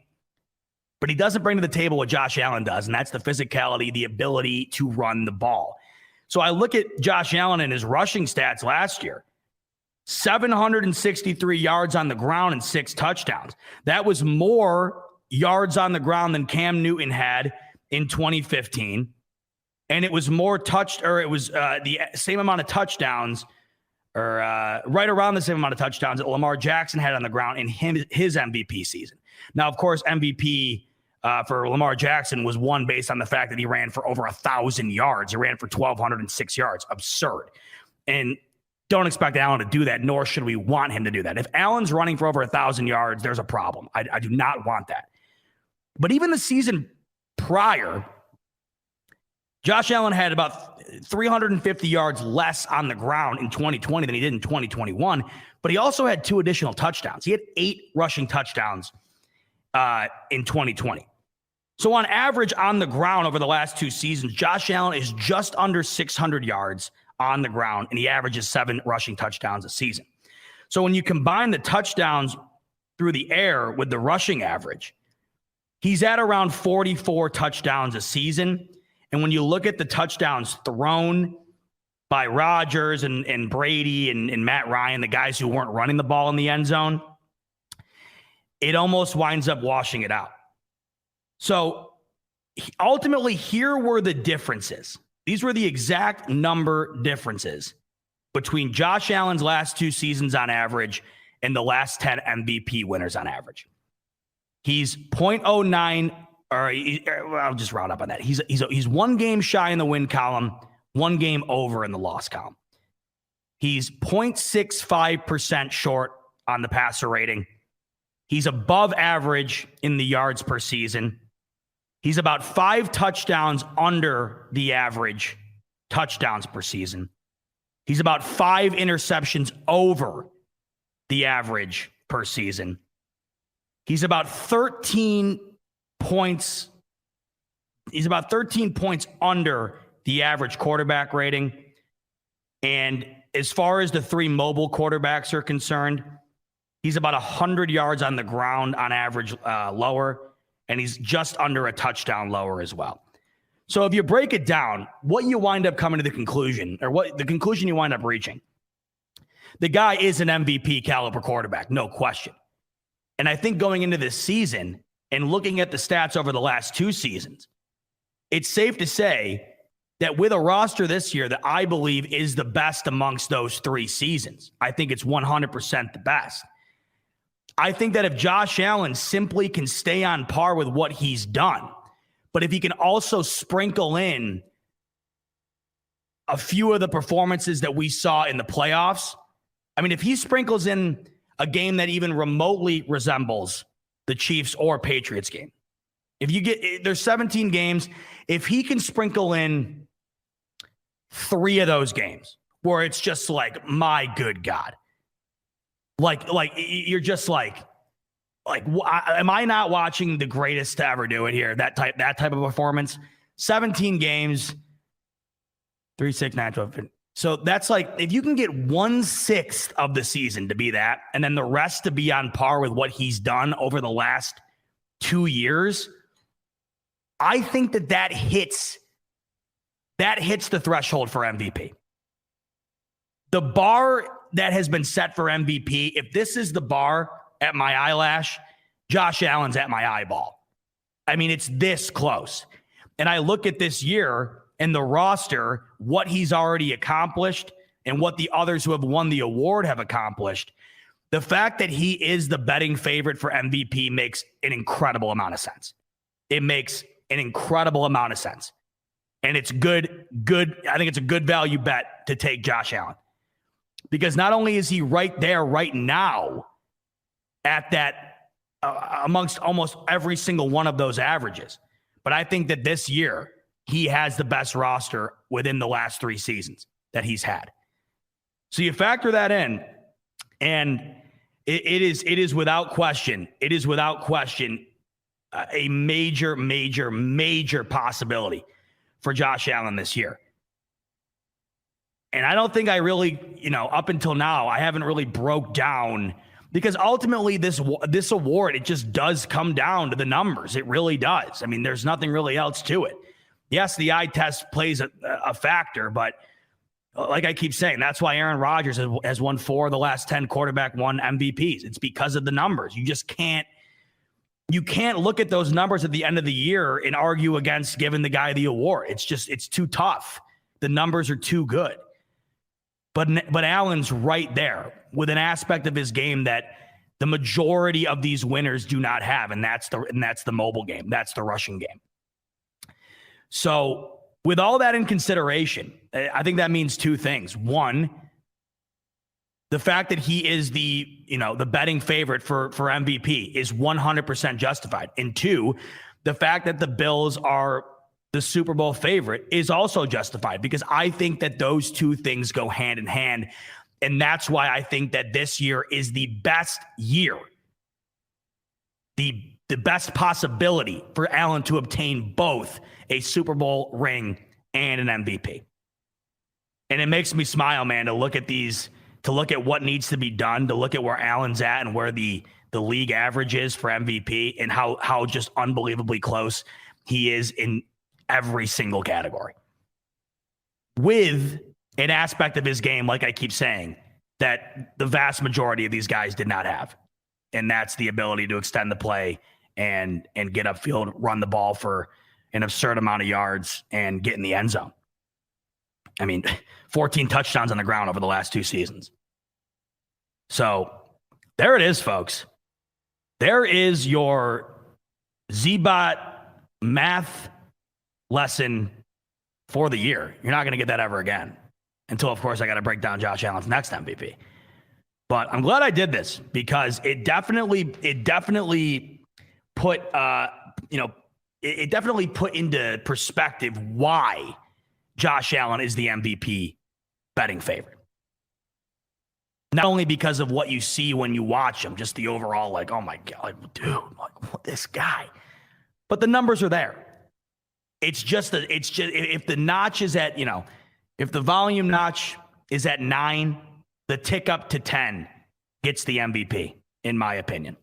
But he doesn't bring to the table what Josh Allen does, and that's the physicality, the ability to run the ball. So I look at Josh Allen and his rushing stats last year. 763 yards on the ground and 6 touchdowns. That was more yards on the ground than Cam Newton had in 2015. And it was the same amount of touchdowns, or right around the same amount of touchdowns that Lamar Jackson had on the ground in his MVP season. Now, of course, MVP for Lamar Jackson was won based on the fact that he ran for over 1,000 yards. He ran for 1,206 yards. Absurd. And don't expect Allen to do that, nor should we want him to do that. If Allen's running for over 1,000 yards, there's a problem. I do not want that. But even the season prior, Josh Allen had about 350 yards less on the ground in 2020 than he did in 2021, but he also had 2 additional touchdowns. He had 8 rushing touchdowns in 2020. So on average on the ground over the last 2 seasons, Josh Allen is just under 600 yards on the ground, and he averages 7 rushing touchdowns a season. So when you combine the touchdowns through the air with the rushing average, he's at around 44 touchdowns a season. And when you look at the touchdowns thrown by Rodgers and Brady and Matt Ryan, the guys who weren't running the ball in the end zone, it almost winds up washing it out. So ultimately, here were the differences. These were the exact number differences between Josh Allen's last 2 seasons on average and the last 10 MVP winners on average. He's 0.09, or I'll just round up on that. He's 1 game shy in the win column, 1 game over in the loss column. He's 0.65% short on the passer rating. He's above average in the yards per season. He's about 5 touchdowns under the average touchdowns per season. He's about 5 interceptions over the average per season. He's about 13 points. He's about 13 points under the average quarterback rating. And as far as the 3 mobile quarterbacks are concerned, he's about 100 yards on the ground on average lower. And he's just under a touchdown lower as well. So if you break it down, what you wind up coming to the conclusion, or what the conclusion you wind up reaching, the guy is an MVP caliber quarterback, no question. And I think going into this season and looking at the stats over the last 2 seasons, it's safe to say that with a roster this year that I believe is the best amongst those 3 seasons. I think it's 100% the best. I think that if Josh Allen simply can stay on par with what he's done, but if he can also sprinkle in a few of the performances that we saw in the playoffs, I mean, if he sprinkles in a game that even remotely resembles the Chiefs or Patriots game, if you get, there's 17 games, if he can sprinkle in 3 of those games where it's just like, my good God, like you're just like, am I not watching the greatest to ever do it here? That type of performance, 17 games, 3, 6, 9, 12. So that's like, if you can get 1/6 of the season to be that, and then the rest to be on par with what he's done over the last 2 years, I think that hits the threshold for MVP. The bar that has been set for MVP, if this is the bar at my eyelash, Josh Allen's at my eyeball. I mean, it's this close. And I look at this year and the roster, what he's already accomplished and what the others who have won the award have accomplished. The fact that he is the betting favorite for MVP makes an incredible amount of sense. It makes an incredible amount of sense. And it's good. I think it's a good value bet to take Josh Allen. Because not only is he right there right now at that amongst almost every single one of those averages, but I think that this year he has the best roster within the last 3 seasons that he's had. So you factor that in, and it is without question. It is without question a major possibility for Josh Allen this year. And I don't think I really, up until now, I haven't really broke down, because ultimately this award, it just does come down to the numbers. It really does. I mean, there's nothing really else to it. Yes, the eye test plays a factor, but like I keep saying, that's why Aaron Rodgers has won 4 of the last 10 quarterback won MVPs. It's because of the numbers. You just can't look at those numbers at the end of the year and argue against giving the guy the award. It's too tough. The numbers are too good. But Allen's right there with an aspect of his game that the majority of these winners do not have, and that's the mobile game. That's the rushing game. So with all that in consideration, I think that means 2 things. One, the fact that he is the betting favorite for MVP is 100% justified. And 2, the fact that the Bills are the Super Bowl favorite is also justified, because I think that those 2 things go hand in hand. And that's why I think that this year is the best year, the best possibility for Allen to obtain both a Super Bowl ring and an MVP. And it makes me smile, man, to look at what needs to be done, to look at where Allen's at and where the league average is for MVP, and how just unbelievably close he is in every single category, with an aspect of his game, like I keep saying, that the vast majority of these guys did not have. And that's the ability to extend the play and get upfield, run the ball for an absurd amount of yards, and get in the end zone. I mean, 14 touchdowns on the ground over the last 2 seasons. So there it is, folks. There is your ZBot math lesson for the year. You're not going to get that ever again, until, of course, I got to break down Josh Allen's next MVP. But I'm glad I did this, because it definitely put it definitely put into perspective why Josh Allen is the MVP betting favorite. Not only because of what you see when you watch him, just the overall, like, oh my God, dude, like, this guy, but the numbers are there. It's just if the notch is at, if the volume notch is at 9, the tick up to 10 gets the MVP, in my opinion.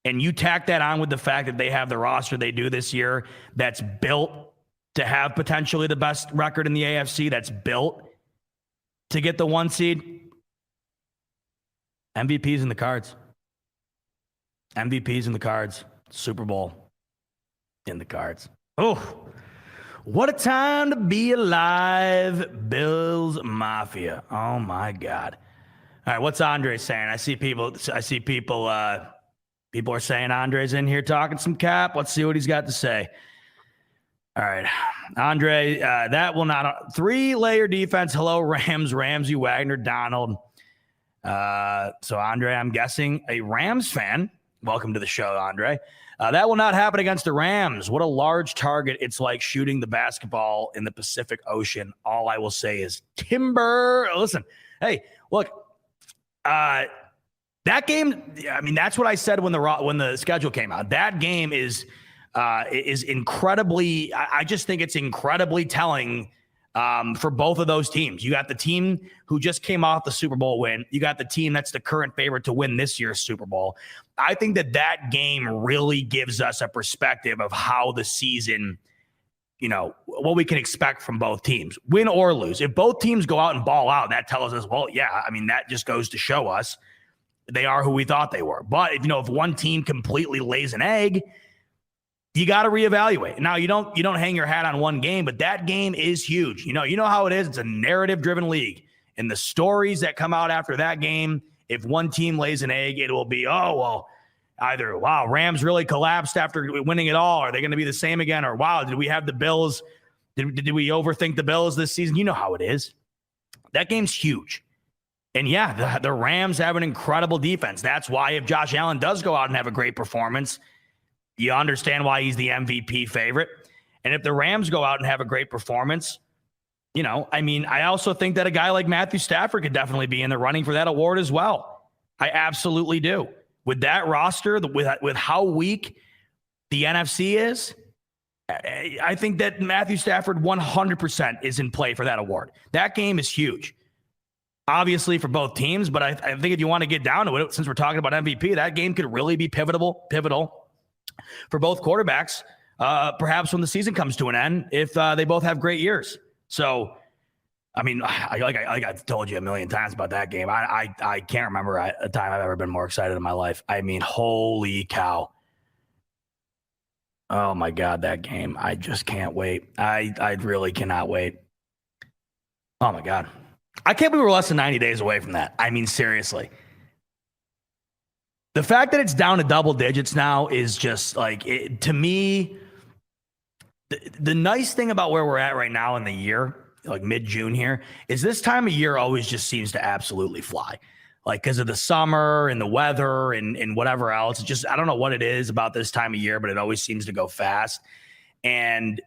And you tack that on with the fact that they have the roster they do this year that's built to have potentially the best record in the AFC, that's built to get the 1 seed. MVP's in the cards. MVP's in the cards. Super Bowl in the cards. Oh, What a time to be alive, Bills Mafia. Oh my God. All right, what's Andre saying? I see people people are saying Andre's in here talking some cap. Let's see what he's got to say. All right, Andre, that will not 3-layer defense. Hello, Rams, Ramsey, Wagner, Donald. So Andre, I'm guessing a Rams fan. Welcome to the show, Andre. That will not happen against the Rams. What a large target. It's like shooting the basketball in the Pacific Ocean. All I will say is timber. Listen, hey, look, that game, I mean, that's what I said when the schedule came out. That game is incredibly, I just think it's incredibly telling for both of those teams. You got the team who just came off the Super Bowl win. You got the team that's the current favorite to win this year's Super Bowl. I think that game really gives us a perspective of how the season, what we can expect from both teams, win or lose. If both teams go out and ball out, that tells us, well, yeah, I mean, that just goes to show us they are who we thought they were. But if one team completely lays an egg, you got to reevaluate. Now, you don't hang your hat on one game, but that game is huge. You know how it is. It's a narrative-driven league. And the stories that come out after that game, if one team lays an egg, it will be, either, wow, Rams really collapsed after winning it all. Are they going to be the same again? Or, wow, did we have the Bills? Did we overthink the Bills this season? You know how it is. That game's huge. And, yeah, the Rams have an incredible defense. That's why if Josh Allen does go out and have a great performance, you understand why he's the MVP favorite. And if the Rams go out and have a great performance, I also think that a guy like Matthew Stafford could definitely be in the running for that award as well. I absolutely do. With that roster, with how weak the NFC is, I think that Matthew Stafford 100% is in play for that award. That game is huge, obviously, for both teams. But I think if you want to get down to it, since we're talking about MVP, that game could really be pivotal for both quarterbacks, perhaps when the season comes to an end, if they both have great years. So, I mean, like I've told you a million times about that game. I can't remember a time I've ever been more excited in my life. I mean, holy cow. Oh, my God, that game. I just can't wait. I really cannot wait. Oh, my God. I can't believe we're less than 90 days away from that. I mean, seriously. The fact that it's down to double digits now is just to me, the nice thing about where we're at right now in the year, like mid-June here, is this time of year always just seems to absolutely fly. Because of the summer and the weather and whatever else. Just, I don't know what it is about this time of year, but it always seems to go fast. And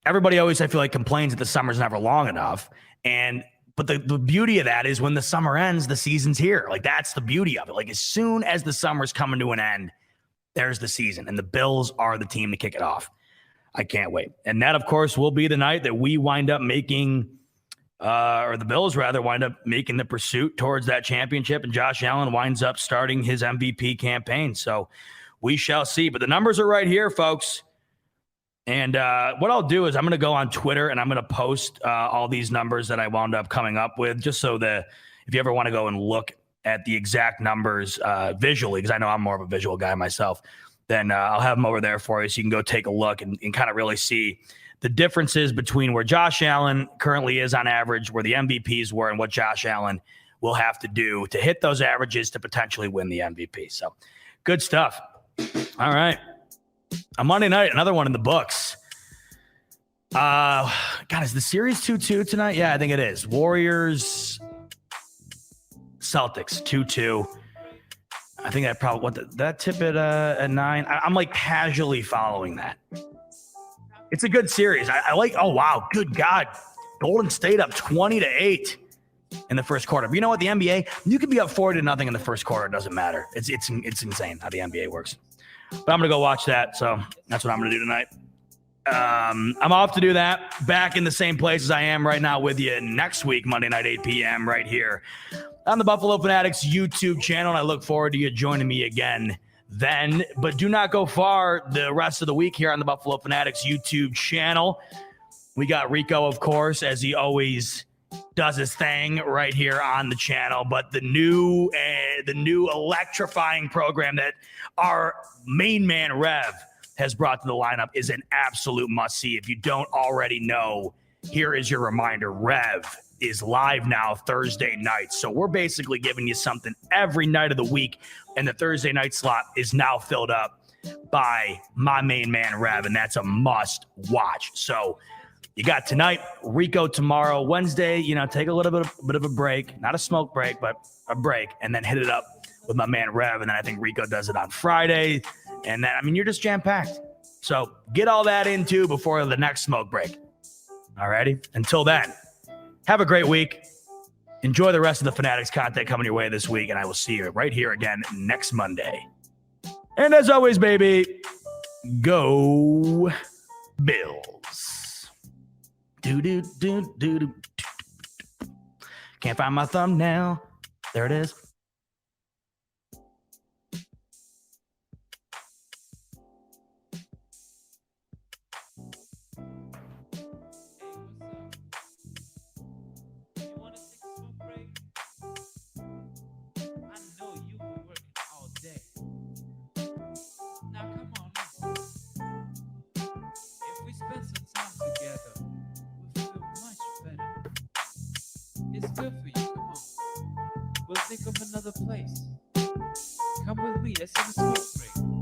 everybody always, I feel like, complains that the summer's never long enough. But the beauty of that is when the summer ends, the season's here. That's the beauty of it. As soon as the summer's coming to an end, there's the season. And the Bills are the team to kick it off. I can't wait. And that, of course, will be the night that we wind up making, or the Bills, rather, wind up making the pursuit towards that championship. And Josh Allen winds up starting his MVP campaign. So we shall see. But the numbers are right here, folks. And what I'll do is I'm going to go on Twitter and I'm going to post all these numbers that I wound up coming up with, just so that if you ever want to go and look at the exact numbers visually, because I know I'm more of a visual guy myself, then I'll have them over there for you so you can go take a look and kind of really see the differences between where Josh Allen currently is on average, where the MVPs were, and what Josh Allen will have to do to hit those averages to potentially win the MVP. So good stuff. All right. A Monday night, another one in the books. God, is the series 2-2 tonight? Yeah, I think it is. Warriors, Celtics, 2-2. I think that probably that tip at 9. I'm casually following that. It's a good series. I like. Oh wow, good God, Golden State up 20-8 in the first quarter. But you know what? The NBA, you can be up 40-0 in the first quarter. It doesn't matter. It's insane how the NBA works. But I'm going to go watch that. So that's what I'm going to do tonight. I'm off to do that. Back in the same place as I am right now with you next week, Monday night, 8 p.m. right here on the Buffalo Fanatics YouTube channel. And I look forward to you joining me again then. But do not go far the rest of the week here on the Buffalo Fanatics YouTube channel. We got Rico, of course, as he always does his thing right here on the channel. But the new electrifying program that our main man Rev has brought to the lineup is an absolute must-see. If you don't already know, here is your reminder. Rev is live now Thursday night. So we're basically giving you something every night of the week, and the Thursday night slot is now filled up by my main man, Rev, and that's a must-watch. So you got tonight, Rico tomorrow, Wednesday, take a little bit of a break, not a smoke break, but a break, and then hit it up with my man Rev, and then I think Rico does it on Friday, and then, you're just jam-packed. So get all that into before the next smoke break. All righty? Until then, have a great week. Enjoy the rest of the Fanatics content coming your way this week, and I will see you right here again next Monday. And as always, baby, go Bills. Do. Can't find my thumbnail. There it is. It's good for you. Come on. We'll think of another place. Come with me. Let's have a smoke break.